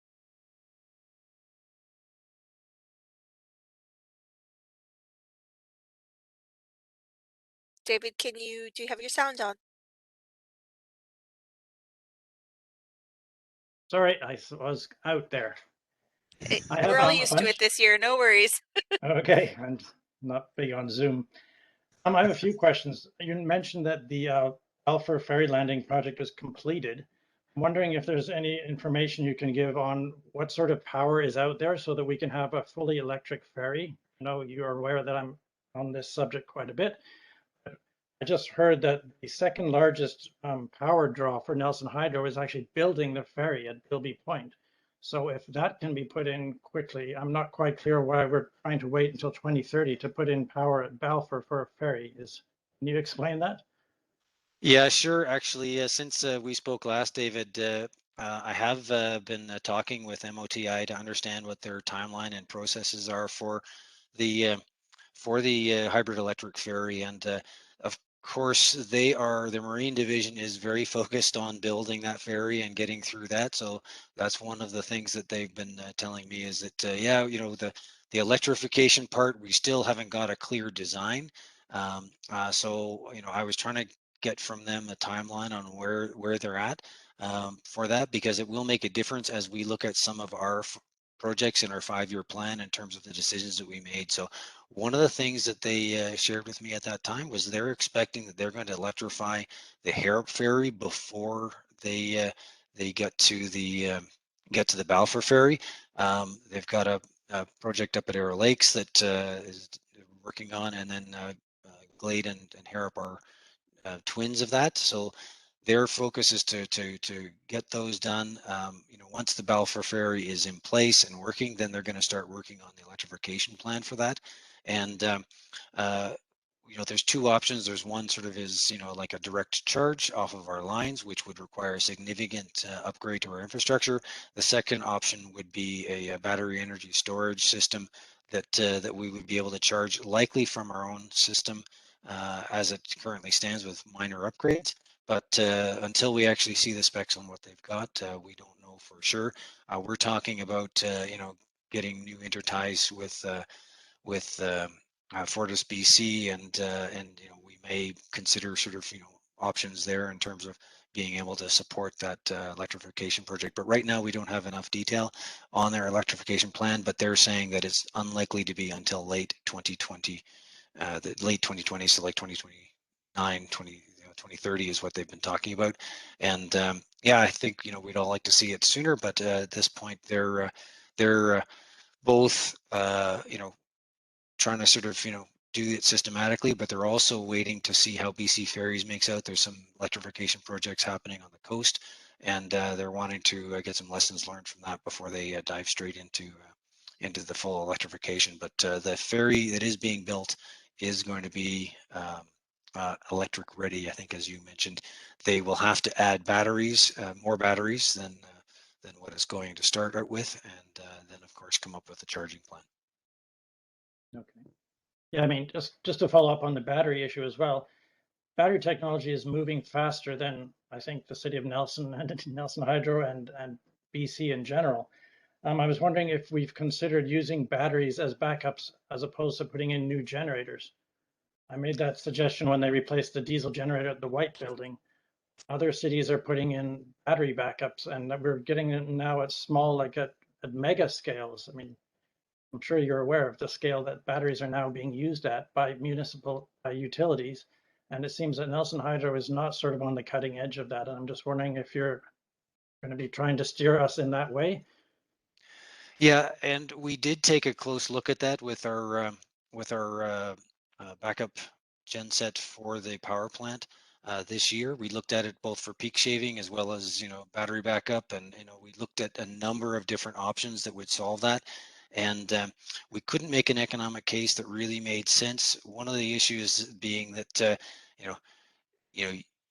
David, do you have your sound on? Sorry, I was out there. We're all used to it this year, no worries. Okay, and not big on Zoom. I have a few questions. You mentioned that the Balfour Ferry Landing project is completed. I'm wondering if there's any information you can give on what sort of power is out there so that we can have a fully electric ferry. I know you're aware that I'm on this subject quite a bit. I just heard that the second largest power draw for Nelson Hydro is actually building the ferry at Bilby Point. So if that can be put in quickly, I'm not quite clear why we're trying to wait until 2030 to put in power at Balfour for a ferry. Can you explain that? Yeah, sure. Actually, since we spoke last, David, I have been talking with MOTI to understand what their timeline and processes are for the hybrid electric ferry, and of course the marine division is very focused on building that ferry and getting through that. So that's one of the things that they've been telling me is that the electrification part, we still haven't got a clear design. So I was trying to get from them a timeline on where they're at for that, because it will make a difference as we look at some of our projects in our 5-year plan in terms of the decisions that we made. So one of the things that they shared with me at that time was they're expecting that they're going to electrify the Harrop ferry before they get to the Balfour ferry. They've got a project up at Arrow Lakes that is working on, and then Glade and Harrop are twins of that. So their focus is to get those done. Once the Balfour ferry is in place and working, then they're going to start working on the electrification plan for that. And there's two options. There's one sort of is like a direct charge off of our lines, which would require a significant upgrade to our infrastructure. The second option would be a battery energy storage system that we would be able to charge, likely from our own system as it currently stands, with minor upgrades. But until we actually see the specs on what they've got, we don't know for sure. We're talking about getting new interties with Fortis BC, and we may consider sort of options there in terms of being able to support that electrification project. But right now we don't have enough detail on their electrification plan, but they're saying that it's unlikely to be until late 2020, late 2020, so like 2029, 2030 is what they've been talking about. And I think we'd all like to see it sooner, but at this point they're both trying to sort of do it systematically, but they're also waiting to see how BC Ferries makes out. There's some electrification projects happening on the coast, and they're wanting to get some lessons learned from that before they dive straight into the full electrification. But the ferry that is being built is going to be electric ready. I think, as you mentioned, they will have to add batteries, more batteries what it's going to start out with, and then of course come up with a charging plan. Okay. Yeah, I mean, just to follow up on the battery issue as well, battery technology is moving faster than I think the city of Nelson and Nelson Hydro and BC in general. I was wondering if we've considered using batteries as backups as opposed to putting in new generators. I made that suggestion when they replaced the diesel generator at the White Building. Other cities are putting in battery backups, and we're getting it now at small, like at mega scales. I mean, I'm sure you're aware of the scale that batteries are now being used at by municipal utilities. And it seems that Nelson Hydro is not sort of on the cutting edge of that. And I'm just wondering if you're going to be trying to steer us in that way. Yeah, and we did take a close look at that with our backup genset for the power plant this year. We looked at it both for peak shaving as well as battery backup, and we looked at a number of different options that would solve that, and we couldn't make an economic case that really made sense. One of the issues being that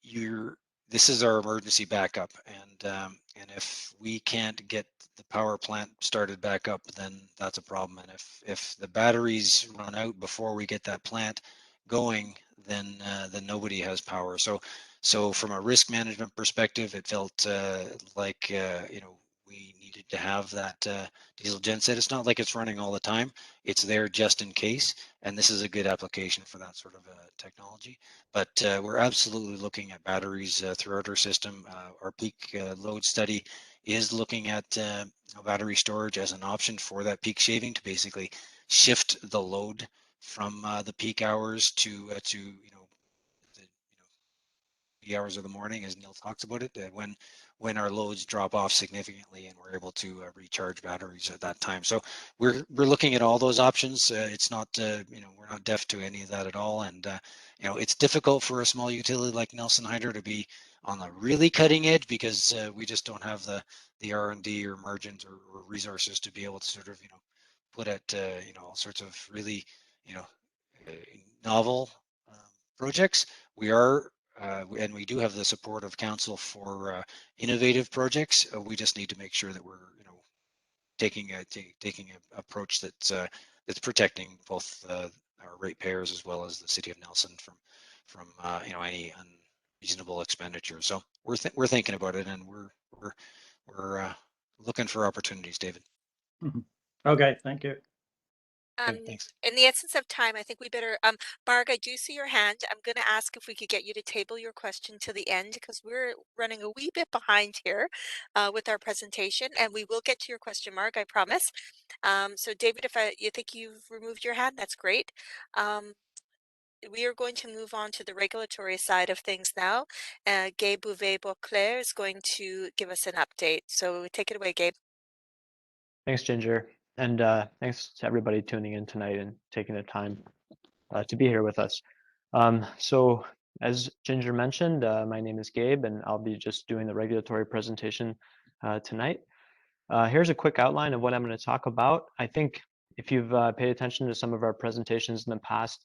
you're this is our emergency backup, and if we can't get the power plant started back up, then that's a problem. And if the batteries run out before we get that plant going, then nobody has power. So from a risk management perspective, it felt like we needed to have that diesel genset. It's not like it's running all the time; it's there just in case. And this is a good application for that sort of technology. But we're absolutely looking at batteries throughout our system. Our peak load study is looking at battery storage as an option for that peak shaving, to basically shift the load from the peak hours to the hours of the morning, as Neil talks about it, when our loads drop off significantly and we're able to recharge batteries at that time. So we're looking at all those options. It's not we're not deaf to any of that at all, and it's difficult for a small utility like Nelson Hydro to be on the really cutting edge, because we just don't have the R&D or margins or resources to be able to sort of put at all sorts of really uh, novel projects. We are and we do have the support of council for innovative projects. We just need to make sure that we're taking a approach that's protecting both our ratepayers as well as the city of Nelson from any unreasonable expenditure. So we're thinking about it, and we're looking for opportunities, David. Okay, thank you. Thanks. In the essence of time, I think we better, Marg, I do see your hand. I'm going to ask if we could get you to table your question to the end, because we're running a wee bit behind here with our presentation, and we will get to your question, Marg, I promise. So David, if you think you've removed your hand, that's great. We are going to move on to the regulatory side of things now. Gabe Bouvet-Beauclair is going to give us an update. So take it away, Gabe. Thanks, Ginger. And thanks to everybody tuning in tonight and taking the time to be here with us. So as Ginger mentioned, my name is Gabe, and I'll be just doing the regulatory presentation tonight. Here's a quick outline of what I'm going to talk about. I think if you've paid attention to some of our presentations in the past,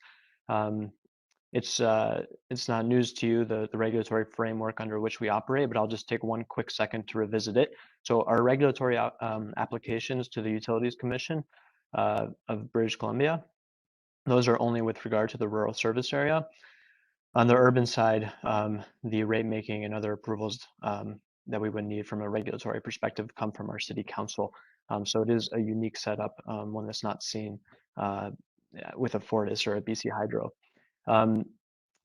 it's not news to you, the regulatory framework under which we operate, but I'll just take one quick second to revisit it. So our regulatory applications to the Utilities Commission of British Columbia, those are only with regard to the rural service area. On the urban side, the rate making and other approvals that we would need from a regulatory perspective come from our city council. So it is a unique setup, one that's not seen with a Fortis or a BC Hydro.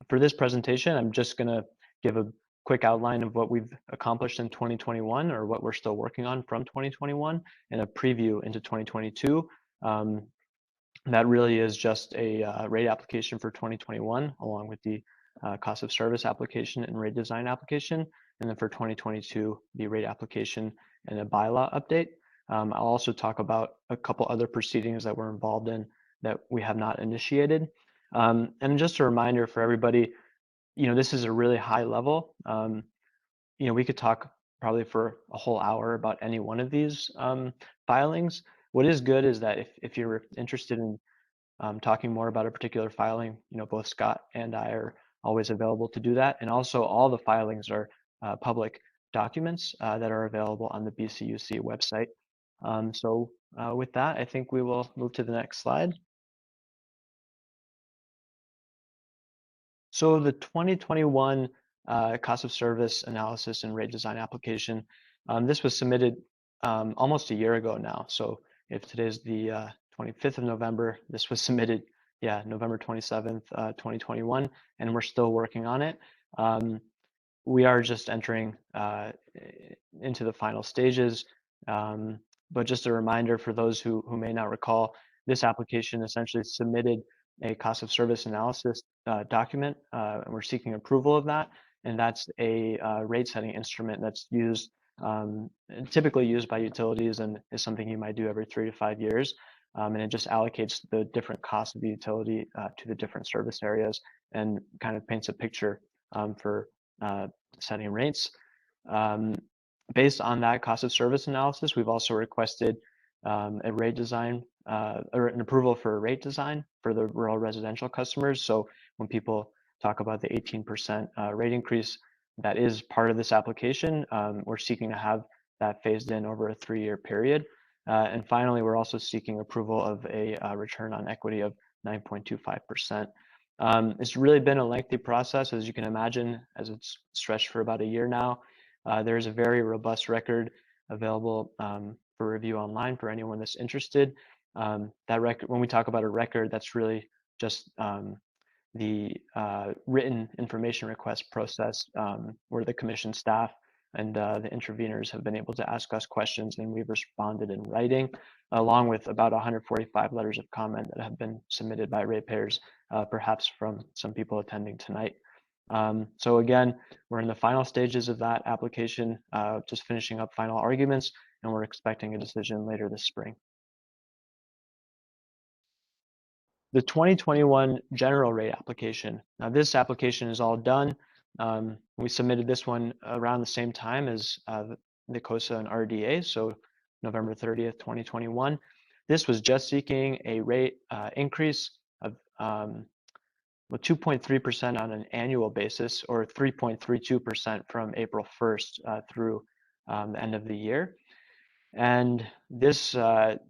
For this presentation, I'm just going to give a quick outline of what we've accomplished in 2021, or what we're still working on from 2021, and a preview into 2022. That really is just a rate application for 2021, along with the cost of service application and rate design application. And then for 2022, the rate application and a bylaw update. I'll also talk about a couple other proceedings that we're involved in that we have not initiated. And just a reminder for everybody, this is a really high level. We could talk probably for a whole hour about any one of these filings. What is good is that if you're interested in talking more about a particular filing, both Scott and I are always available to do that. And also all the filings are public documents that are available on the BCUC website. So with that, I think we will move to the next slide. So the 2021 cost of service analysis and rate design application, this was submitted almost a year ago now. So if today's the 25th of November, this was submitted, yeah, November 27th, 2021, and we're still working on it. We are just entering into the final stages. But just a reminder for those who may not recall, this application essentially submitted a cost of service analysis document, and we're seeking approval of that. And that's a rate setting instrument that's used, typically used by utilities, and is something you might do every 3 to 5 years. And it just allocates the different costs of the utility to the different service areas and kind of paints a picture for setting rates. Based on that cost of service analysis, we've also requested a rate design or an approval for a rate design for the rural residential customers. So when people talk about the 18% rate increase, that is part of this application. We're seeking to have that phased in over a 3-year period. And finally, we're also seeking approval of a return on equity of 9.25%. It's really been a lengthy process, as you can imagine, as it's stretched for about a year now. There's a very robust record available for review online for anyone that's interested. That record, when we talk about a record, that's really just the written information request process where the commission staff and the interveners have been able to ask us questions, and we've responded in writing, along with about 145 letters of comment that have been submitted by ratepayers, perhaps from some people attending tonight. So again, we're in the final stages of that application, just finishing up final arguments, and we're expecting a decision later this spring. The 2021 general rate application. Now this application is all done. We submitted this one around the same time as the COSA and RDA, so November 30th, 2021. This was just seeking a rate increase of 2.3% on an annual basis, or 3.32% from April 1st through the end of the year. And this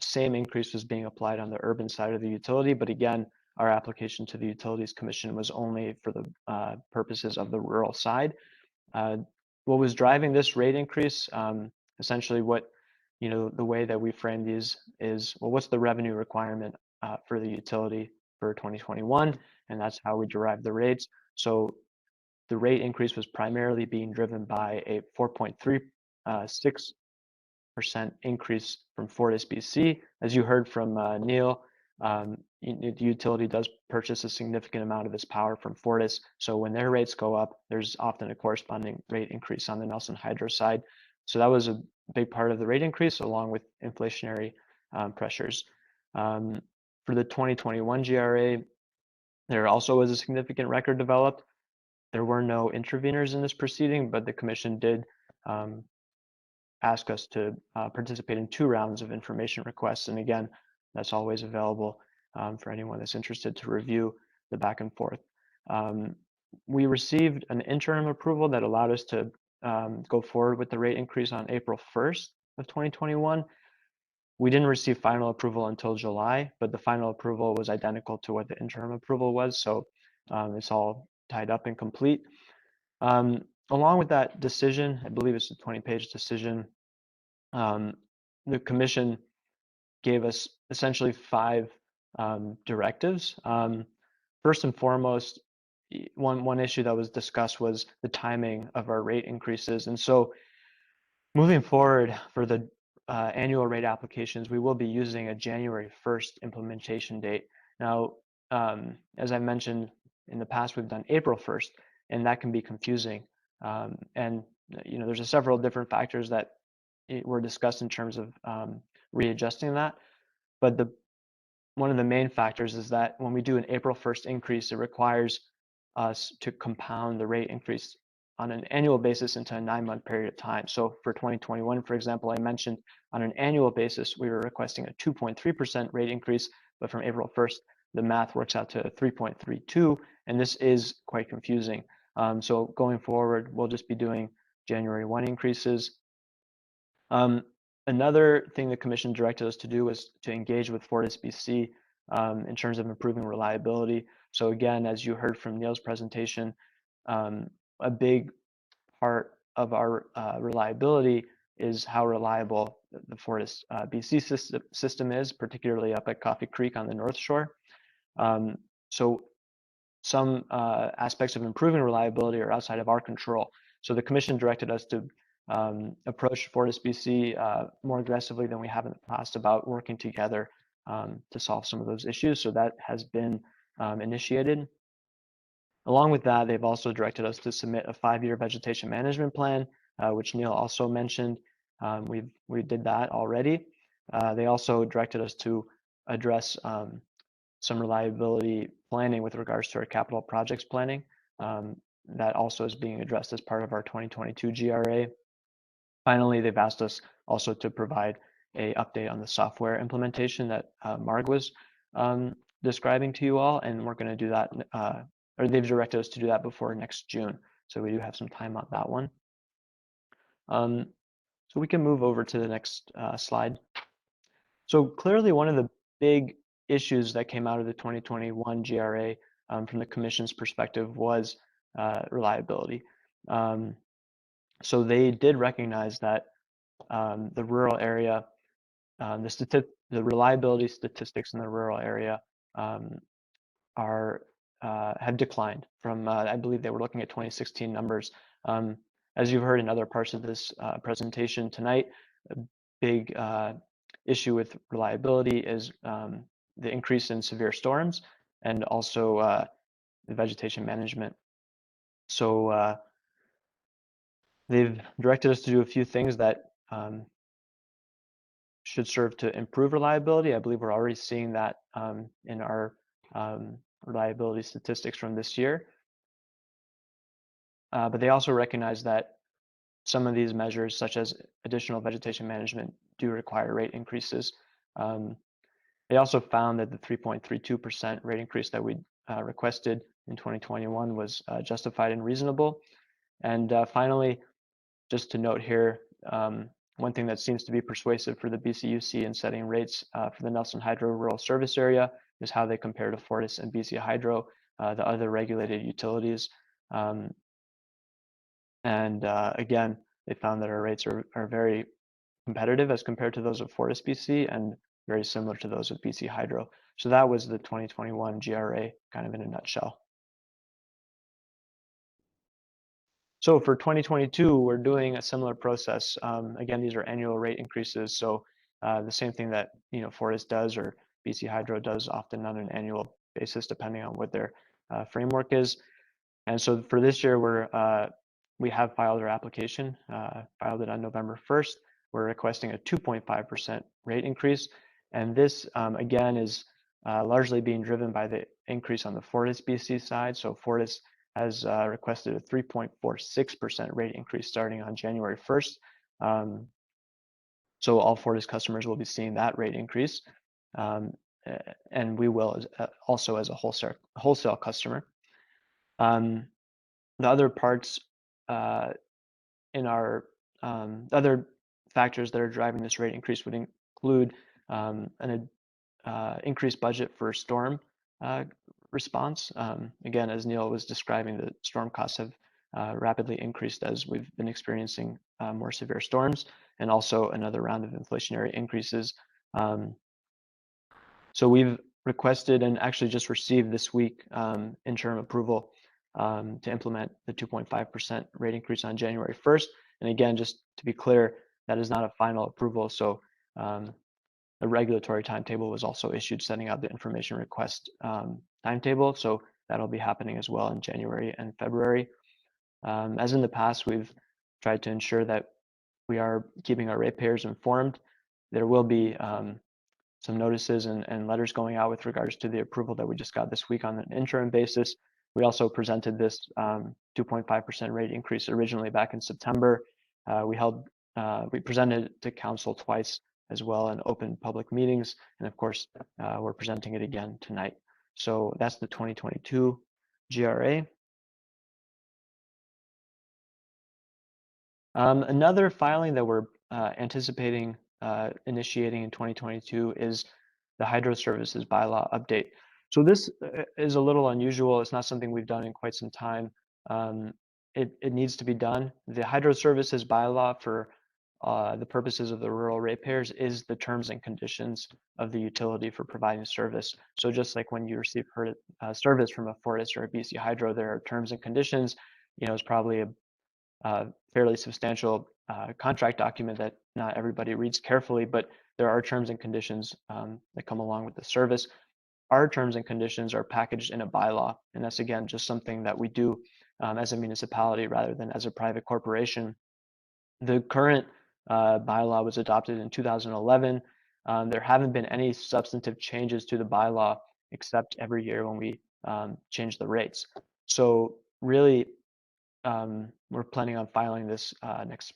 same increase was being applied on the urban side of the utility, but again, our application to the Utilities Commission was only for the purposes of the rural side. What was driving this rate increase, essentially the way that we frame these is, well, what's the revenue requirement for the utility for 2021? And that's how we derive the rates. So the rate increase was primarily being driven by a 4.36% increase from FortisBC. As you heard from Neil, the utility does purchase a significant amount of its power from Fortis. So when their rates go up, there's often a corresponding rate increase on the Nelson Hydro side. So that was a big part of the rate increase, along with inflationary pressures. For the 2021 GRA, there also was a significant record developed. There were no interveners in this proceeding, but the commission did ask us to participate in 2 rounds of information requests. And again, that's always available for anyone that's interested to review the back and forth. We received an interim approval that allowed us to go forward with the rate increase on April 1st of 2021. We didn't receive final approval until July, but the final approval was identical to what the interim approval was. So it's all tied up and complete. Along with that decision, I believe it's a 20-page decision, the commission gave us essentially 5 directives. First and foremost, one issue that was discussed was the timing of our rate increases. And so moving forward for the annual rate applications, we will be using a January 1st implementation date. Now, as I mentioned in the past, we've done April 1st, and that can be confusing. And there's several different factors that were discussed in terms of readjusting that. But one of the main factors is that when we do an April 1st increase, it requires us to compound the rate increase on an annual basis into a 9-month period of time. So for 2021, for example, I mentioned on an annual basis, we were requesting a 2.3% rate increase, but from April 1st, the math works out to 3.32, and this is quite confusing. So going forward, we'll just be doing January 1 increases. Another thing the Commission directed us to do was to engage with FortisBC in terms of improving reliability. So again, as you heard from Neil's presentation, a big part of our reliability is how reliable the Fortis BC system is, particularly up at Coffee Creek on the North Shore. So some aspects of improving reliability are outside of our control. So the Commission directed us to approach FortisBC more aggressively than we have in the past about working together to solve some of those issues. So that has been initiated. Along with that, they've also directed us to submit a 5-year vegetation management plan, which Neil also mentioned. We did that already. They also directed us to address some reliability planning with regards to our capital projects planning. That also is being addressed as part of our 2022 GRA. Finally, they've asked us also to provide an update on the software implementation that Marg was describing to you all, and we're going to do that, or they've directed us to do that before next June. So we do have some time on that one. So we can move over to the next slide. So clearly one of the big issues that came out of the 2021 GRA from the Commission's perspective was reliability. So they did recognize that the rural area, the reliability statistics in the rural area have declined from, I believe they were looking at 2016 numbers. As you've heard in other parts of this presentation tonight, a big issue with reliability is the increase in severe storms and also the vegetation management. So they've directed us to do a few things that should serve to improve reliability. I believe we're already seeing that in our reliability statistics from this year. But they also recognize that some of these measures, such as additional vegetation management, do require rate increases. They also found that the 3.32% rate increase that we requested in 2021 was justified and reasonable. And finally, just to note here, one thing that seems to be persuasive for the BCUC in setting rates for the Nelson Hydro Rural Service Area is how they compare to Fortis and BC Hydro, the other regulated utilities. Again, they found that our rates are very competitive as compared to those of Fortis BC and very similar to those of BC Hydro. So that was the 2021 GRA kind of in a nutshell. So for 2022, we're doing a similar process. Again, these are annual rate increases. So the same thing that Fortis does or BC Hydro does often on an annual basis, depending on what their framework is. And so for this year, we have filed our application, filed it on November 1st. We're requesting a 2.5% rate increase. And this, again, is largely being driven by the increase on the Fortis BC side. So Fortis has requested a 3.46% rate increase starting on January 1st. So all Fortis customers will be seeing that rate increase. And we will also as a wholesale customer. The other parts in our other factors that are driving this rate increase would include an increased budget for storm response. Again, as Neil was describing, the storm costs have rapidly increased as we've been experiencing more severe storms, and also another round of inflationary increases. So we've requested and actually just received this week interim approval to implement the 2.5% rate increase on January 1st. And again, just to be clear, that is not a final approval. So a regulatory timetable was also issued setting out the information request timetable. So that'll be happening as well in January and February. As in the past, we've tried to ensure that we are keeping our ratepayers informed. There will be some notices and letters going out with regards to the approval that we just got this week on an interim basis. We also presented this 2.5% rate increase originally back in September. We presented it to council twice as well in open public meetings. And of course, we're presenting it again tonight. So that's the 2022 GRA. Another filing that we're anticipating initiating in 2022 is the Hydro Services bylaw update. So this is a little unusual. It's not something we've done in quite some time. It needs to be done. The Hydro Services bylaw, for the purposes of the rural ratepayers, is the terms and conditions of the utility for providing service. So just like when you receive service from a Fortis or a BC Hydro, there are terms and conditions. It's probably a fairly substantial contract document that not everybody reads carefully, but there are terms and conditions that come along with the service. Our terms and conditions are packaged in a bylaw, and that's again just something that we do as a municipality rather than as a private corporation. The current bylaw was adopted in 2011. There haven't been any substantive changes to the bylaw except every year when we change the rates. So really, we're planning on filing this next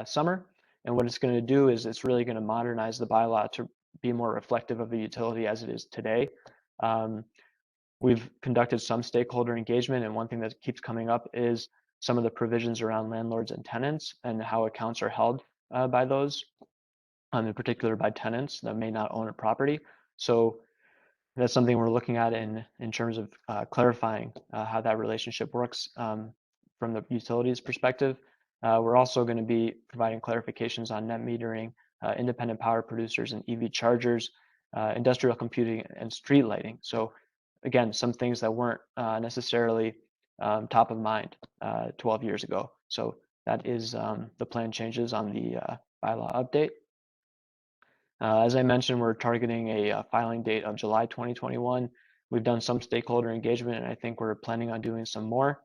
summer. And what it's going to do is it's really going to modernize the bylaw to be more reflective of the utility as it is today. We've conducted some stakeholder engagement, and one thing that keeps coming up is some of the provisions around landlords and tenants and how accounts are held by those, in particular by tenants that may not own a property. So that's something we're looking at in terms of clarifying how that relationship works from the utilities perspective. We're also going to be providing clarifications on net metering, independent power producers and EV chargers, industrial computing, and street lighting. So again, some things that weren't necessarily top of mind 12 years ago. So that is the plan changes on the bylaw update. As I mentioned, we're targeting a filing date of July 2021. We've done some stakeholder engagement, and I think we're planning on doing some more.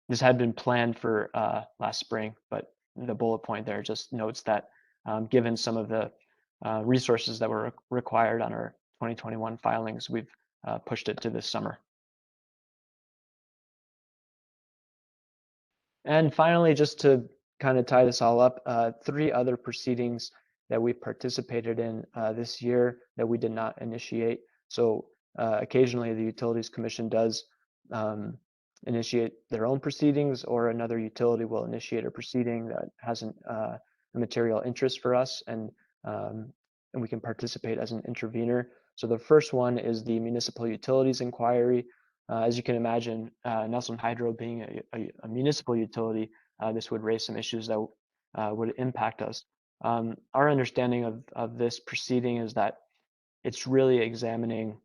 This had been planned for last spring, but the bullet point there just notes that given some of the resources that were required on our 2021 filings, we've pushed it to this summer. And finally, just to kind of tie this all up, 3 other proceedings that we participated in this year that we did not initiate. So occasionally the Utilities Commission does initiate their own proceedings, or another utility will initiate a proceeding that hasn't a material interest for us, and we can participate as an intervener. So the first one is the Municipal Utilities Inquiry. As you can imagine, Nelson Hydro being a municipal utility, this would raise some issues that would impact us. Our understanding of this proceeding is that it's really examining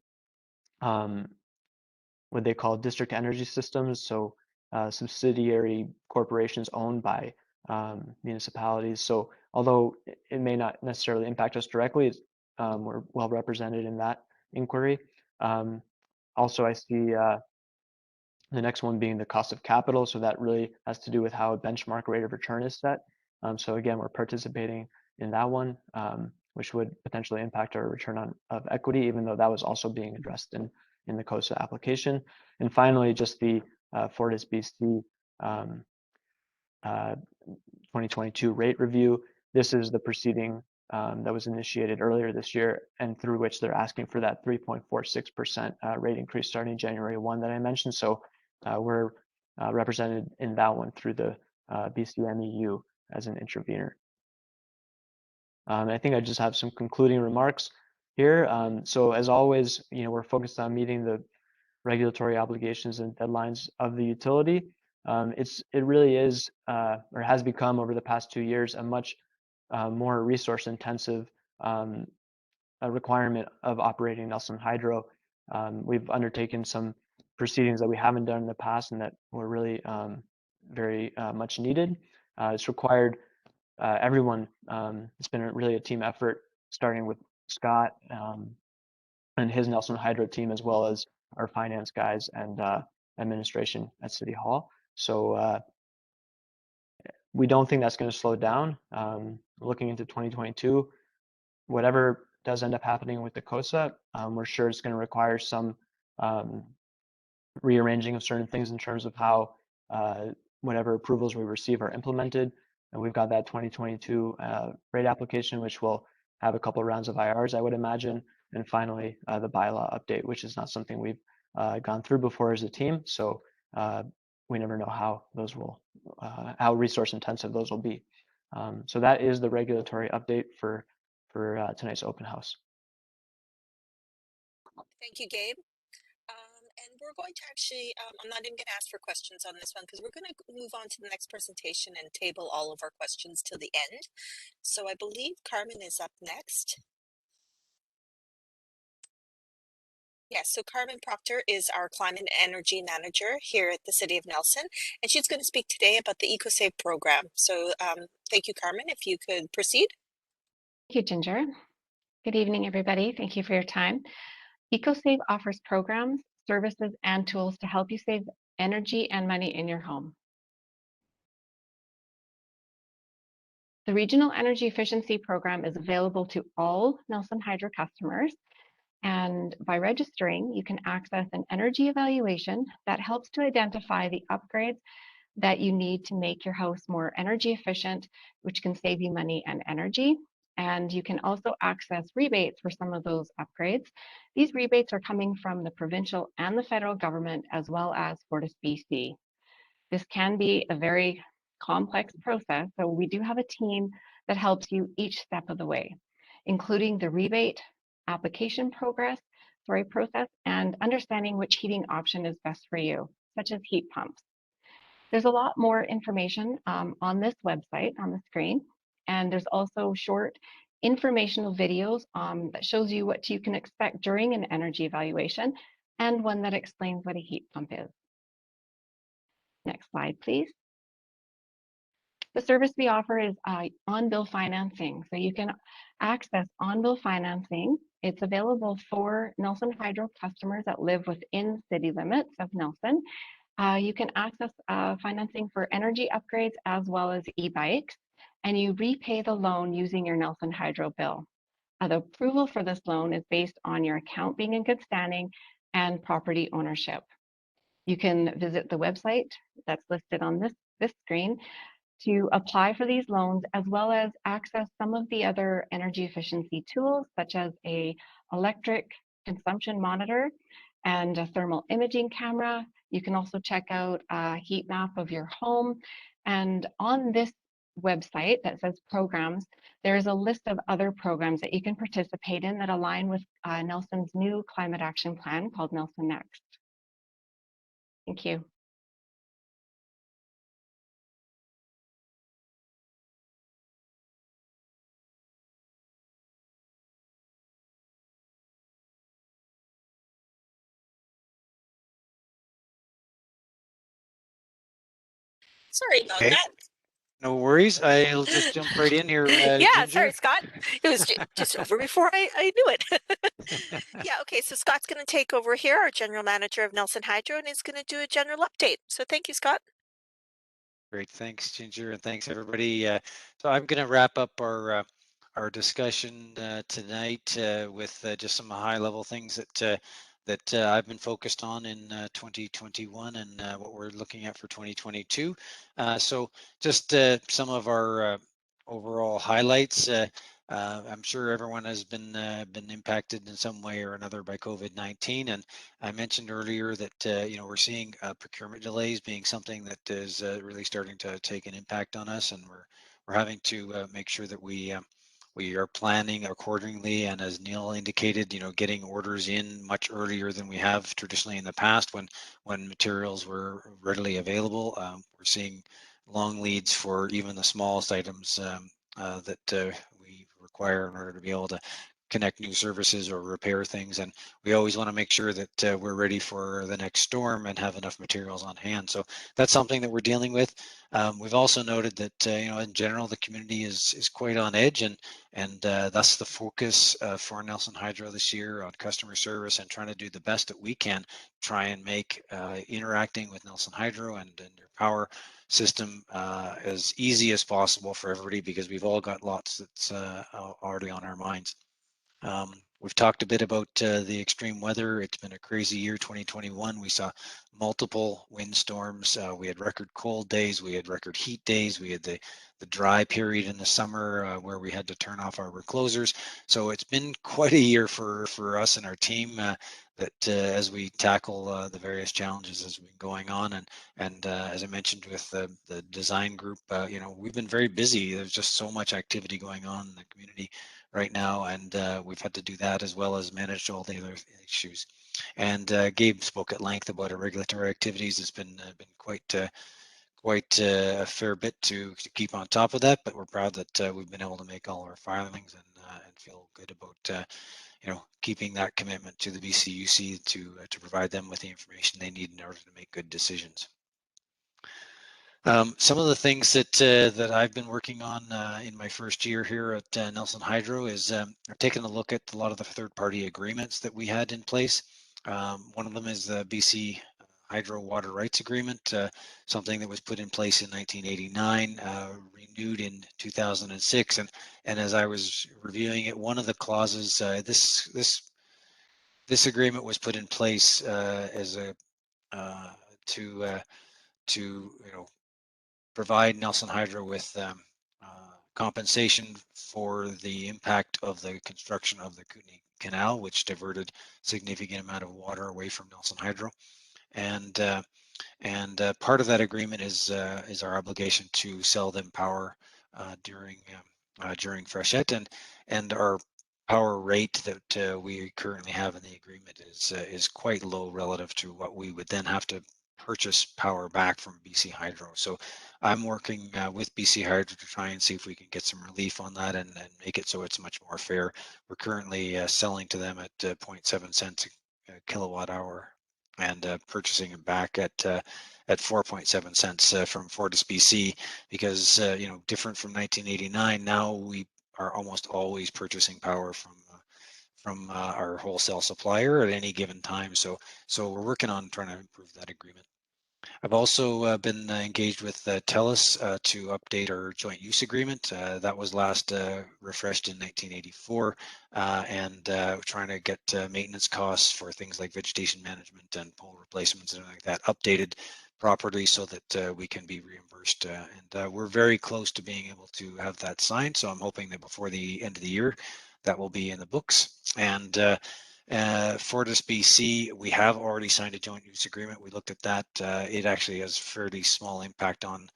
what they call district energy systems, so subsidiary corporations owned by municipalities. So although it may not necessarily impact us directly, we're well represented in that inquiry. Also, I see the next one being the cost of capital. So that really has to do with how a benchmark rate of return is set. So again, we're participating in that one, which would potentially impact our return of equity, even though that was also being addressed in the COSA application. And finally, just the Fortis BC 2022 rate review. This is the proceeding that was initiated earlier this year, and through which they're asking for that 3.46% rate increase starting January 1 that I mentioned. So we're represented in that one through the BCMEU as an intervener. I think I just have some concluding remarks here. So as always, we're focused on meeting the regulatory obligations and deadlines of the utility. It really is, or has become over the past 2 years, a much more resource intensive requirement of operating Nelson Hydro. We've undertaken some proceedings that we haven't done in the past and that were really very much needed. It's required everyone. It's been really a team effort, starting with Scott and his Nelson Hydro team, as well as our finance guys and administration at City Hall. So we don't think that's going to slow down. Looking into 2022, whatever does end up happening with the COSA, we're sure it's going to require some rearranging of certain things in terms of how whatever approvals we receive are implemented. And we've got that 2022 rate application, which will have a couple of rounds of IRs, I would imagine. And finally, the bylaw update, which is not something we've gone through before as a team. So we never know how those will, how resource intensive those will be. So that is the regulatory update for tonight's open house. Thank you, Gabe. And we're going to actually, I'm not even going to ask for questions on this one because we're going to move on to the next presentation and table all of our questions till the end. So I believe Carmen is up next. Yes, so Carmen Proctor is our Climate and Energy Manager here at the City of Nelson, and she's going to speak today about the EcoSave program. So thank you, Carmen, if you could proceed. Thank you, Ginger. Good evening, everybody. Thank you for your time. EcoSave offers programs, services, and tools to help you save energy and money in your home. The Regional Energy Efficiency Program is available to all Nelson Hydro customers. And by registering, you can access an energy evaluation that helps to identify the upgrades that you need to make your house more energy efficient, which can save you money and energy. And you can also access rebates for some of those upgrades. These rebates are coming from the provincial and the federal government, as well as FortisBC. This can be a very complex process, so we do have a team that helps you each step of the way, including the rebate application process and understanding which heating option is best for you, such as heat pumps. There's a lot more information on this website on the screen, and there's also short informational videos that shows you what you can expect during an energy evaluation, and one that explains what a heat pump is. Next slide, please. The service we offer is on-bill financing. So you can access on-bill financing. It's available for Nelson Hydro customers that live within city limits of Nelson. You can access financing for energy upgrades as well as e-bikes, and you repay the loan using your Nelson Hydro bill. The approval for this loan is based on your account being in good standing and property ownership. You can visit the website that's listed on this screen to apply for these loans, as well as access some of the other energy efficiency tools, such as a electric consumption monitor and a thermal imaging camera. You can also check out a heat map of your home. And on this website that says programs, there's a list of other programs that you can participate in that align with Nelson's new climate action plan called Nelson Next. Thank you. Sorry about Okay. that. No worries. I'll just jump right in here. Yeah, Ginger. sorry, Scott. It was just over before I knew it. Yeah, okay, so Scott's going to take over here, our general manager of Nelson Hydro, and he's going to do a general update. So thank you, Scott. Great, thanks, Ginger, and thanks everybody. So I'm going to wrap up our discussion tonight with just some high-level things that I've been focused on in 2021 and what we're looking at for 2022. So just some of our overall highlights. I'm sure everyone has been impacted in some way or another by COVID-19, and I mentioned earlier that you know, we're seeing procurement delays being something that is really starting to take an impact on us, and we're having to make sure that we are planning accordingly, and as Neil indicated, you know, getting orders in much earlier than we have traditionally in the past when materials were readily available. We're seeing long leads for even the smallest items that we require in order to be able to connect new services or repair things, and we always want to make sure that we're ready for the next storm and have enough materials on hand. So that's something that we're dealing with. We've also noted that you know, in general, the community is quite on edge, and that's the focus for Nelson Hydro this year on customer service and trying to do the best that we can, try and make interacting with Nelson Hydro and their power system as easy as possible for everybody, because we've all got lots that's already on our minds. We've talked a bit about the extreme weather. It's been a crazy year, 2021. We saw multiple windstorms. We had record cold days. We had record heat days. We had the dry period in the summer where we had to turn off our reclosers. So it's been quite a year for us and our team that as we tackle the various challenges that's been going on. And as I mentioned with the design group, you know, we've been very busy. There's just so much activity going on in the community right now, and we've had to do that as well as manage all the other issues. And Gabe spoke at length about our regulatory activities. It's been quite a fair bit to keep on top of that, but we're proud that we've been able to make all our filings and feel good about you know, keeping that commitment to the BCUC to provide them with the information they need in order to make good decisions. Some of the things that I've been working on in my first year here at Nelson Hydro is I've taken a look at a lot of the third-party agreements that we had in place. One of them is the BC Hydro Water Rights Agreement, something that was put in place in 1989, renewed in 2006, and as I was reviewing it, one of the clauses this agreement was put in place as a to you know, provide Nelson Hydro with compensation for the impact of the construction of the Kootenay Canal, which diverted significant amount of water away from Nelson Hydro. And part of that agreement is our obligation to sell them power during freshet, and our power rate that we currently have in the agreement is quite low relative to what we would then have to purchase power back from BC Hydro. So I'm working with BC Hydro to try and see if we can get some relief on that and make it so it's much more fair. We're currently selling to them at 0.7 cents a kilowatt hour and purchasing it back at 4.7 cents from FortisBC, because you know, different from 1989, now we are almost always purchasing power from our wholesale supplier at any given time. So we're working on trying to improve that agreement. I've also been engaged with TELUS to update our joint use agreement. That was last refreshed in 1984, and trying to get maintenance costs for things like vegetation management and pole replacements and like that updated properly so that we can be reimbursed. And we're very close to being able to have that signed. So I'm hoping that before the end of the year, that will be in the books. And FortisBC, we have already signed a joint use agreement. We looked at that. It actually has fairly small impact on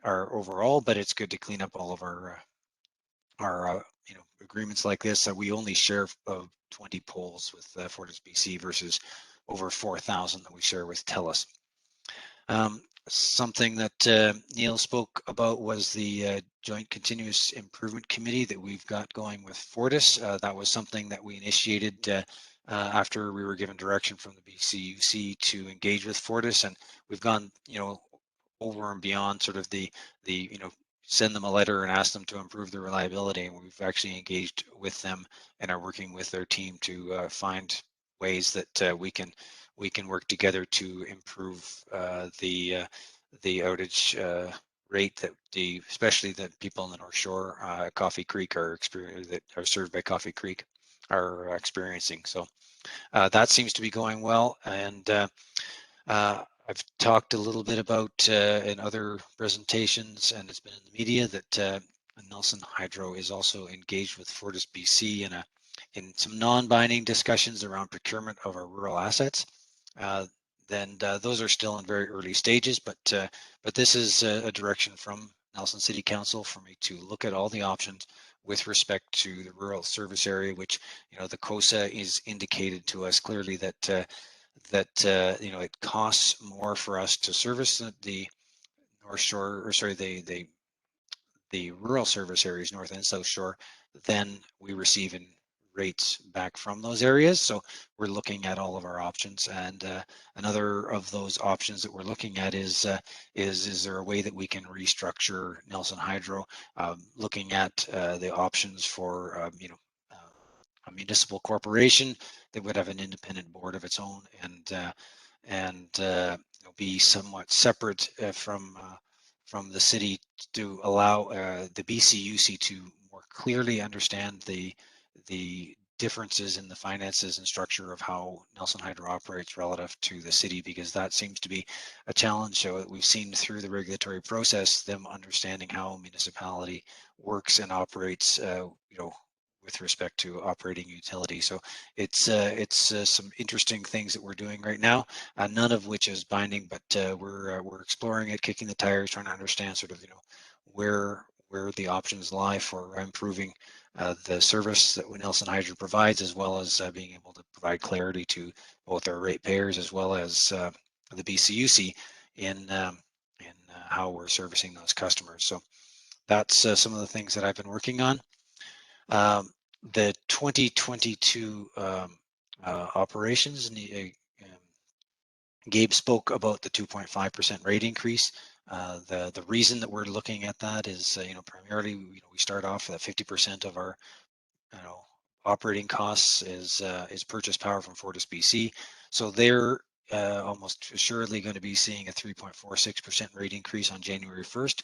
our overall, but it's good to clean up all of our you know, agreements like this. We only share 20 poles with FortisBC versus over 4,000 that we share with TELUS. Something that Neil spoke about was the Joint Continuous Improvement Committee that we've got going with Fortis. That was something that we initiated after we were given direction from the BCUC to engage with Fortis, and we've gone, you know, over and beyond sort of the you know, send them a letter and ask them to improve the reliability, and we've actually engaged with them and are working with their team to find ways that we can work together to improve the outage rate that especially the people in the North Shore, Coffee Creek that are served by Coffee Creek are experiencing. So that seems to be going well, and I've talked a little bit about in other presentations, and it's been in the media, that Nelson Hydro is also engaged with FortisBC in some non-binding discussions around procurement of our rural assets. Then those are still in very early stages, but this is a direction from Nelson City Council for me to look at all the options with respect to the rural service area, which, you know, the COSA is indicated to us clearly that you know, it costs more for us to service the North Shore, or sorry, the rural service areas, North and South Shore, than we receive in rates back from those areas. So we're looking at all of our options, and another of those options that we're looking at is there a way that we can restructure Nelson Hydro, looking at the options for you know, a municipal corporation that would have an independent board of its own, and you know, be somewhat separate from the city, to allow the BCUC to more clearly understand the differences in the finances and structure of how Nelson Hydro operates relative to the city, because that seems to be a challenge. So we've seen through the regulatory process them understanding how a municipality works and operates, with respect to operating utility. So it's some interesting things that we're doing right now, none of which is binding, but we're exploring it, kicking the tires, trying to understand sort of where the options lie for improving the service that Nelson Hydro provides, as well as being able to provide clarity to both our ratepayers as well as the BCUC in how we're servicing those customers. So that's some of the things that I've been working on. The 2022 operations, Gabe spoke about the 2.5% rate increase. The reason that we're looking at that is, primarily, we start off at 50% of our, operating costs is purchase power from FortisBC. So they're almost assuredly going to be seeing a 3.46% rate increase on January 1st.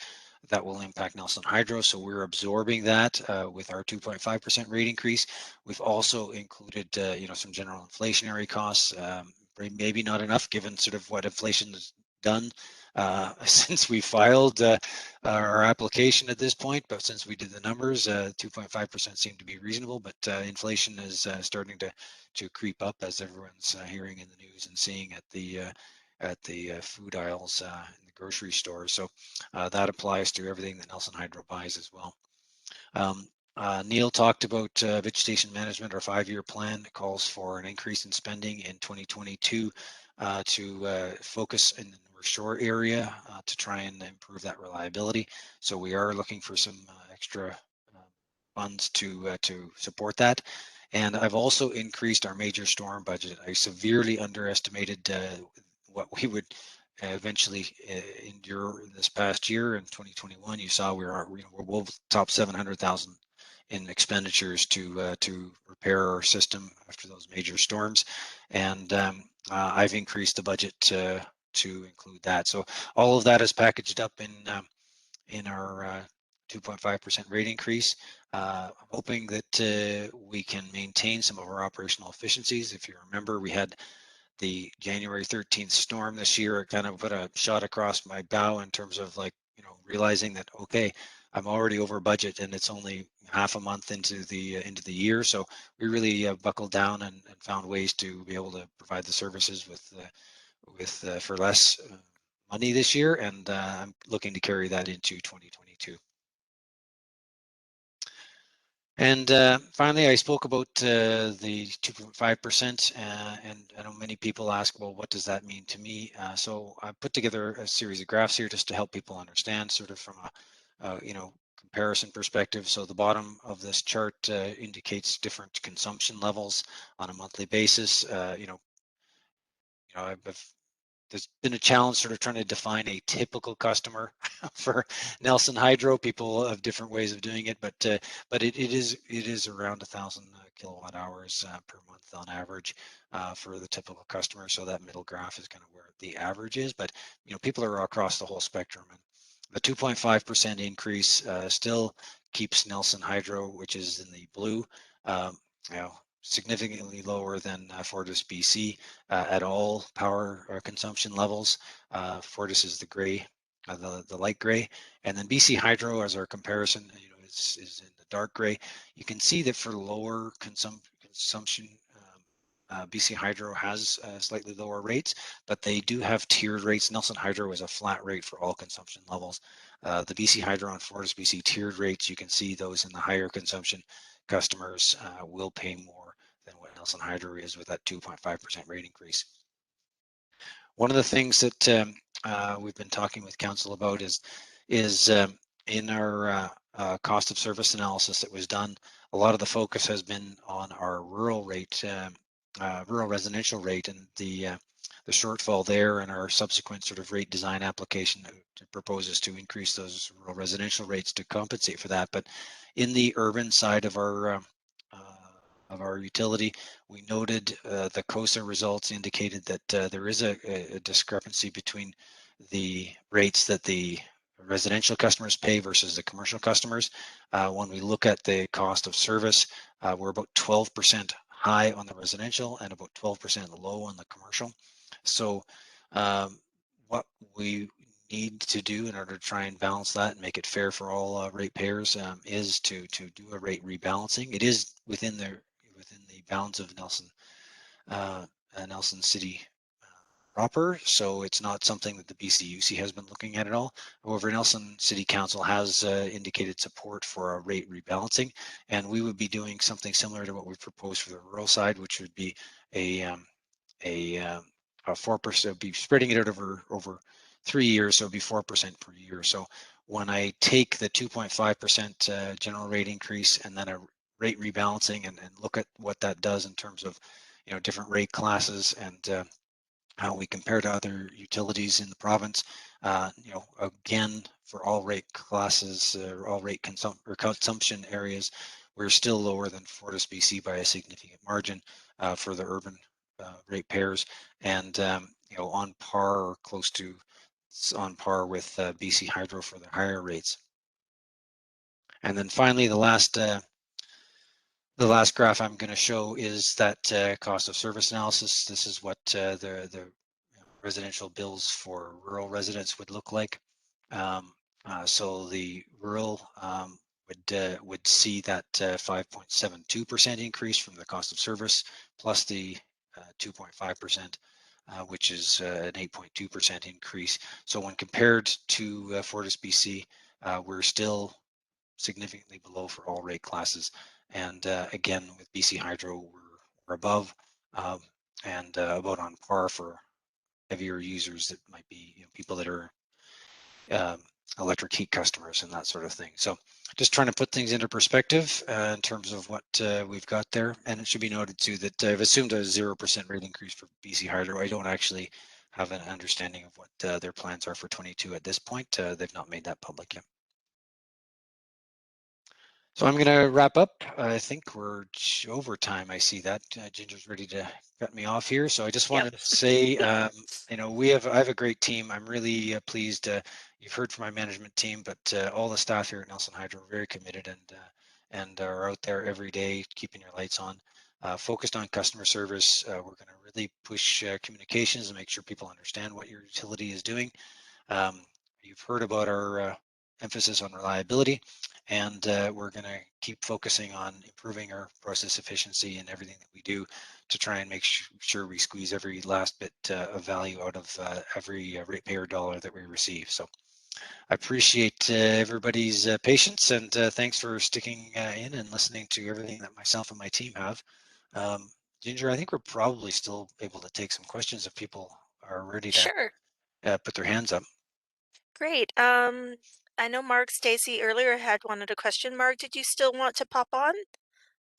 That will impact Nelson Hydro. So we're absorbing that with our 2.5% rate increase. We've also included, some general inflationary costs. Maybe not enough given sort of what inflation has done since we filed our application at this point, but since we did the numbers, 2.5% seemed to be reasonable, but inflation is starting to creep up, as everyone's hearing in the news and seeing at the food aisles in the grocery stores. So that applies to everything that Nelson Hydro buys as well. Neil talked about vegetation management. Our 5-year plan calls for an increase in spending in 2022 to focus in the North Shore area to try and improve that reliability. So we are looking for some extra funds to support that. And I've also increased our major storm budget. I severely underestimated what we would eventually endure this past year. In 2021, you saw we're top 700,000 in expenditures to repair our system after those major storms, and I've increased the budget to include that. So all of that is packaged up in our 2.5% rate increase. I'm hoping that we can maintain some of our operational efficiencies. If you remember, we had the January 13th storm this year. It kind of put a shot across my bow in terms of realizing that, okay, I'm already over budget and it's only half a month into the year. So we really buckled down and found ways to be able to provide the services for less money this year, and I'm looking to carry that into 2022. And finally, I spoke about the 2.5%, and I know many people ask, well, what does that mean to me? So I put together a series of graphs here just to help people understand, sort of from a comparison perspective. So the bottom of this chart indicates different consumption levels on a monthly basis. There's been a challenge sort of trying to define a typical customer for Nelson Hydro. People have different ways of doing it, but it is around 1,000 kilowatt hours per month on average for the typical customer. So that middle graph is kind of where the average is, but people are across the whole spectrum, and the 2.5% increase still keeps Nelson Hydro, which is in the blue, significantly lower than FortisBC at all power consumption levels. Fortis is the gray, the light gray, and then BC Hydro as our comparison, is in the dark gray. You can see that for lower consumption, BC Hydro has slightly lower rates, but they do have tiered rates. Nelson Hydro is a flat rate for all consumption levels. The BC Hydro and FortisBC tiered rates, you can see those in the higher consumption customers will pay more than what Nelson Hydro is with that 2.5% rate increase. One of the things that we've been talking with council about is in our cost of service analysis that was done, a lot of the focus has been on our rural rate, rural residential rate, and the shortfall there, and our subsequent sort of rate design application that proposes to increase those rural residential rates to compensate for that. But in the urban side of our utility, we noted the COSA results indicated that there is a discrepancy between the rates that the residential customers pay versus the commercial customers. When we look at the cost of service, we're about 12% high on the residential and about 12% low on the commercial. So what we need to do in order to try and balance that and make it fair for all ratepayers is to do a rate rebalancing. It is within the bounds of Nelson City proper, so it's not something that the BCUC has been looking at all. However, Nelson City Council has indicated support for a rate rebalancing, and we would be doing something similar to what we proposed for the rural side, which would be a 4%, be spreading it out over 3 years, so it'd be 4% per year. So when I take the 2.5% general rate increase and then a rate rebalancing and look at what that does in terms of different rate classes and how we compare to other utilities in the province, again, for all rate classes, all rate consumption areas, we're still lower than FortisBC by a significant margin for the urban ratepayers, and on par or close to on par with BC Hydro for the higher rates. And then finally, the last graph I'm going to show is that cost of service analysis. This is what the residential bills for rural residents would look like. So the rural would see that 5.72% increase from the cost of service plus the 2.5%, which is an 8.2% increase. So when compared to FortisBC, we're still significantly below for all rate classes. And again, with BC Hydro, we're above and about on par for heavier users that might be people that are electric heat customers and that sort of thing. So just trying to put things into perspective in terms of what we've got there. And it should be noted too that I've assumed a 0% rate increase for BC Hydro. I don't actually have an understanding of what their plans are for 22 at this point. They've not made that public yet. So I'm going to wrap up. I think we're over time. I see that Ginger's ready to cut me off here. So I just wanted to say, I have a great team. I'm really pleased. You've heard from my management team, but all the staff here at Nelson Hydro are very committed and are out there every day keeping your lights on, focused on customer service. We're going to really push communications and make sure people understand what your utility is doing. You've heard about our emphasis on reliability, and we're going to keep focusing on improving our process efficiency and everything that we do to try and make sure we squeeze every last bit of value out of every ratepayer dollar that we receive. So I appreciate everybody's patience, and thanks for sticking in and listening to everything that myself and my team have. Ginger, I think we're probably still able to take some questions if people are ready to put their hands up. Great. I know Mark Stacy earlier had wanted a question. Mark, did you still want to pop on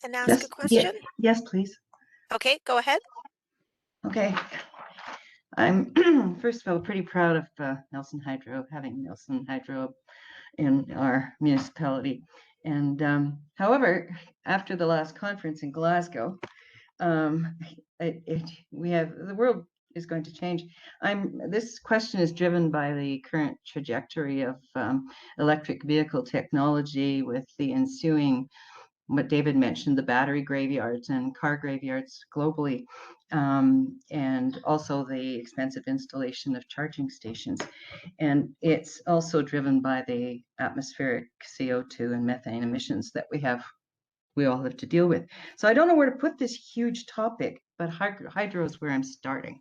and ask a question? Yes, please. Okay, go ahead. Okay. I'm first of all pretty proud of Nelson Hydro, having Nelson Hydro in our municipality. And however, after the last conference in Glasgow, the world is going to change. This question is driven by the current trajectory of electric vehicle technology, with the ensuing, what David mentioned, the battery graveyards and car graveyards globally, and also the expensive installation of charging stations. And it's also driven by the atmospheric CO2 and methane emissions that we all have to deal with. So I don't know where to put this huge topic, but hydro is where I'm starting.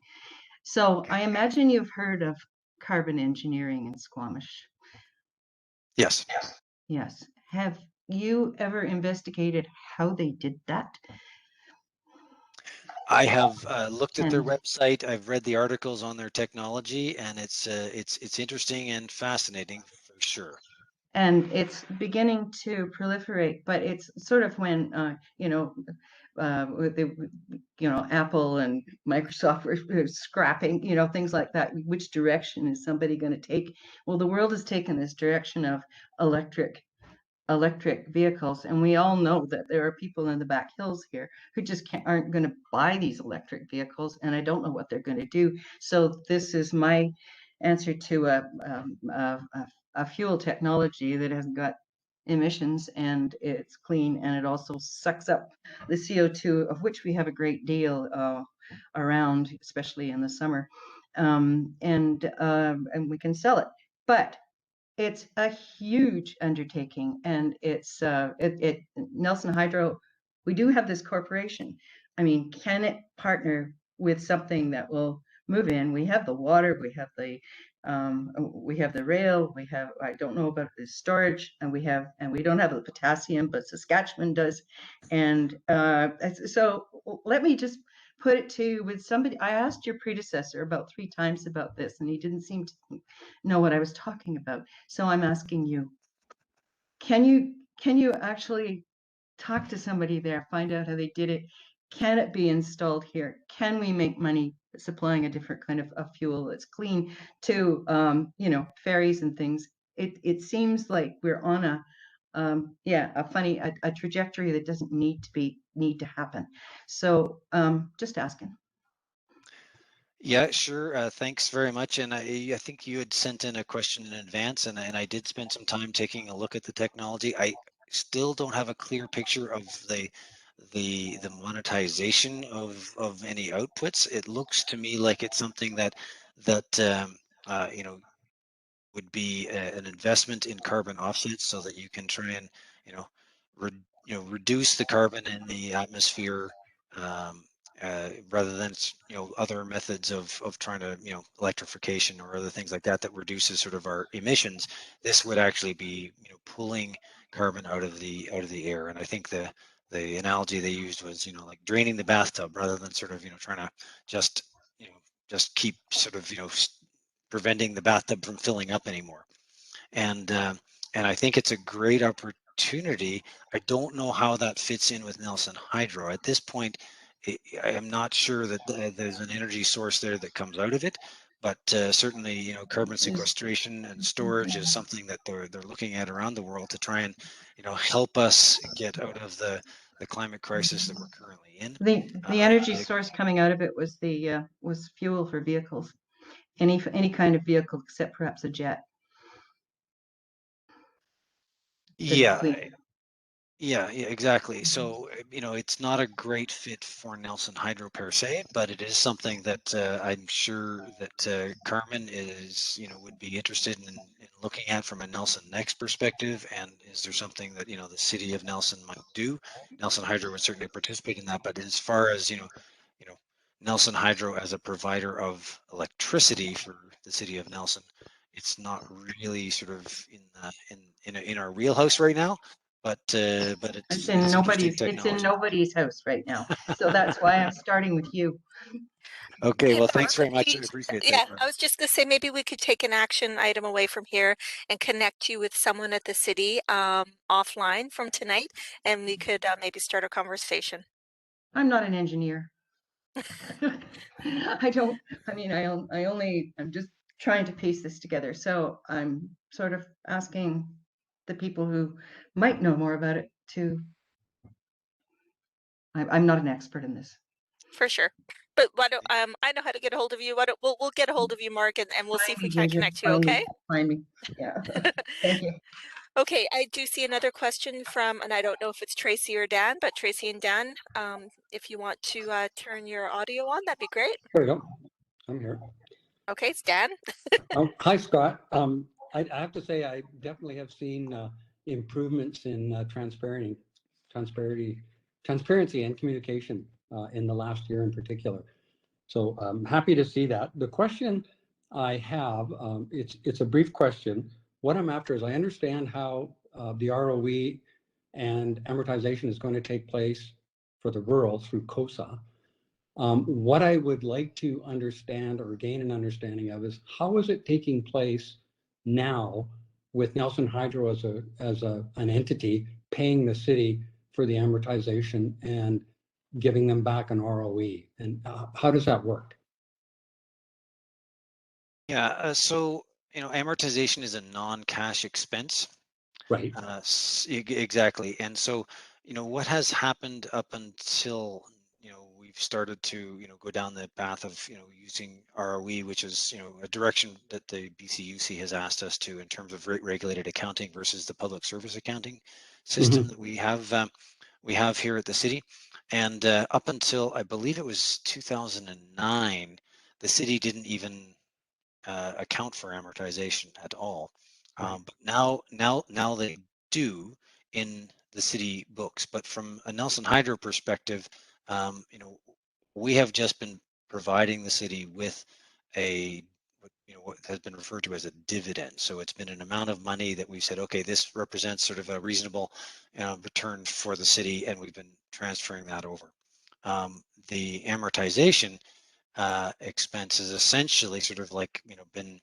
So I imagine you've heard of carbon engineering in Squamish. Yes. Yes. Have you ever investigated how they did that? I have looked at their website. I've read the articles on their technology, and it's interesting and fascinating for sure. And it's beginning to proliferate, but it's sort of when Apple and Microsoft were scrapping, things like that. Which direction is somebody going to take? Well, the world has taken this direction of electric vehicles, and we all know that there are people in the back hills here who just aren't going to buy these electric vehicles, and I don't know what they're going to do. So this is my answer to a a fuel technology that hasn't got emissions, and it's clean, and it also sucks up the CO2, of which we have a great deal around, especially in the summer, and we can sell it. But it's a huge undertaking, and it's Nelson Hydro. We do have this corporation. I mean, can it partner with something that will move in? We have the water, we have the rail, we have, I don't know about the storage, and we don't have the potassium, but Saskatchewan does. And so let me just put it to you with somebody. I asked your predecessor about 3 times about this, and he didn't seem to know what I was talking about. So I'm asking you, can you actually talk to somebody there, find out how they did it? Can it be installed here? Can we make money supplying a different kind of fuel that's clean to ferries and things? It seems like we're on a trajectory that doesn't need to happen. So just asking. Yeah, sure. Thanks very much. And I think you had sent in a question in advance, and I did spend some time taking a look at the technology. I still don't have a clear picture of the monetization of any outputs. It looks to me like it's something that would be an investment in carbon offsets, so that you can try and reduce the carbon in the atmosphere, rather than other methods of trying to electrification or other things like that that reduces sort of our emissions. This would actually be pulling carbon out of the air. And I think the analogy they used was like draining the bathtub, rather than sort of trying to just keep sort of preventing the bathtub from filling up anymore. And I think it's a great opportunity. I don't know how that fits in with Nelson Hydro at this point. I am not sure that there's an energy source there that comes out of it, but certainly carbon sequestration and storage is something that they're looking at around the world to try and help us get out of the climate crisis that we're currently in. The energy source coming out of it was was fuel for vehicles, any kind of vehicle except perhaps a jet. Yeah, exactly. So, it's not a great fit for Nelson Hydro per se, but it is something that I'm sure that Carmen would be interested in looking at from a Nelson Next perspective. And is there something that, the city of Nelson might do? Nelson Hydro would certainly participate in that. But as far as, Nelson Hydro as a provider of electricity for the city of Nelson, it's not really sort of in our wheelhouse right now. But it's in technology. nobody's house right now. So that's why I'm starting with you. Okay, well, thanks very much. I appreciate that. Yeah, I was just going to say, maybe we could take an action item away from here and connect you with someone at the city offline from tonight, and we could maybe start a conversation. I'm not an engineer. I'm just trying to piece this together. So I'm sort of asking the people who might know more about it I'm not an expert in this. For sure. But why don't I know how to get a hold of you. We'll get a hold of you, Mark, and we'll see if we can't connect you, okay? Find me. Yeah. Thank you. Okay, I do see another question from, and I don't know if it's Tracy or Dan, but Tracy and Dan, if you want to turn your audio on, that'd be great. There we go. I'm here. Okay, it's Dan. Hi, Scott. I have to say, I definitely have seen improvements in transparency and communication in the last year in particular. So I'm happy to see that. The question I have, it's a brief question. What I'm after is I understand how the ROE and amortization is going to take place for the rural through COSA. What I would like to understand or gain an understanding of is how is it taking place now with Nelson Hydro as an entity paying the city for the amortization and giving them back an ROE, and how does that work? Yeah, so amortization is a non-cash expense. Right. Exactly. And so what has happened up until we've started to go down the path of using ROE, which is a direction that the BCUC has asked us to in terms of rate regulated accounting versus the public service accounting system that we have here at the city. And up until I believe it was 2009, the city didn't even account for amortization at all. But now they do in the city books. But from a Nelson Hydro perspective, we have just been providing the city with what has been referred to as a dividend. So it's been an amount of money that we've said, okay, this represents sort of a reasonable return for the city, and we've been transferring that over. The amortization expense is essentially sort of like been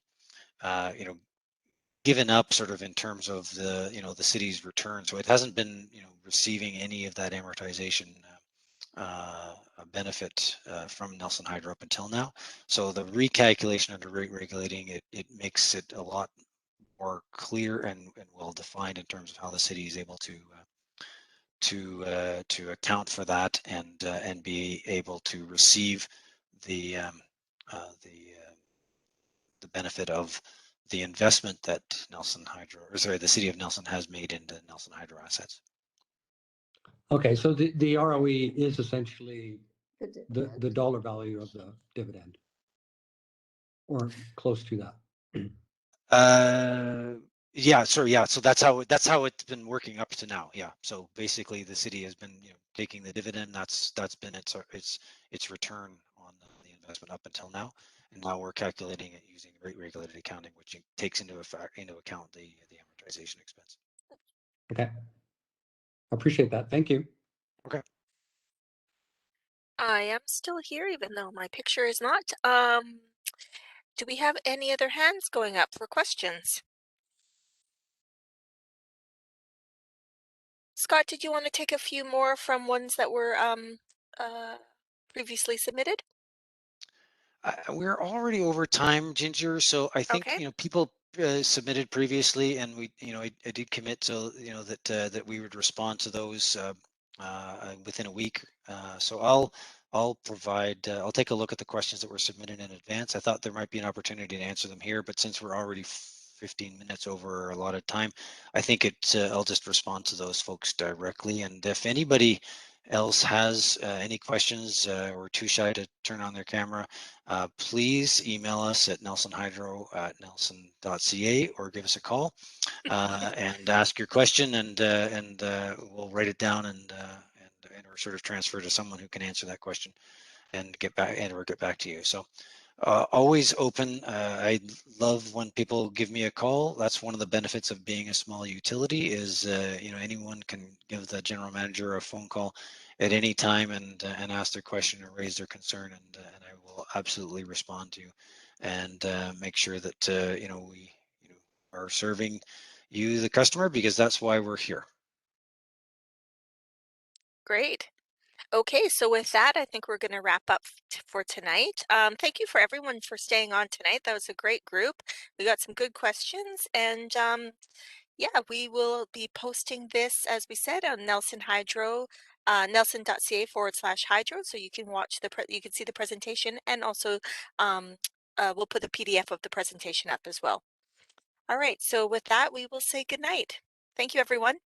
given up sort of in terms of the the city's return, so it hasn't been receiving any of that amortization benefit from Nelson Hydro up until now. So the recalculation under rate regulating it makes it a lot more clear and well defined in terms of how the city is able to account for that and be able to receive the the benefit of the investment that Nelson Hydro, or sorry, the city of Nelson has made into Nelson Hydro assets. Okay, so the ROE is essentially the dollar value of the dividend, or close to that. Yeah, sorry, yeah. So that's how it's been working up to now. Yeah. So basically, the city has been taking the dividend. That's been its return on the investment up until now, and now we're calculating it using rate regulated accounting, which takes into account the amortization expense. Okay, I appreciate that. Thank you. Okay. I am still here, even though my picture is not. Do we have any other hands going up for questions? Scott, did you want to take a few more from ones that were previously submitted? We're already over time, Ginger. So I think Okay. people submitted previously, and we I did commit to that we would respond to those within a week. So I'll provide I'll take a look at the questions that were submitted in advance. I thought there might be an opportunity to answer them here, but since we're already 15 minutes over a lot of time, I think I'll just respond to those folks directly. And if anybody else has any questions or too shy to turn on their camera, please email us at nelsonhydro@nelson.ca or give us a call and ask your question, and we'll write it down and or sort of transfer to someone who can answer that question and get back to you. So always open. I love when people give me a call. That's one of the benefits of being a small utility is anyone can give the general manager a phone call at any time and ask their question or raise their concern, and I will absolutely respond to you and make sure that we are serving you, the customer, because that's why we're here. Great. Okay, so with that, I think we're going to wrap up for tonight. Thank you for everyone for staying on tonight. That was a great group. We got some good questions, and yeah, we will be posting this, as we said, on Nelson Hydro, nelson.ca/hydro, so you can watch you can see the presentation, and also we'll put the PDF of the presentation up as well. All right, so with that, we will say good night. Thank you, everyone.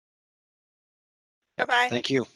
Yep. Bye-bye. Thank you.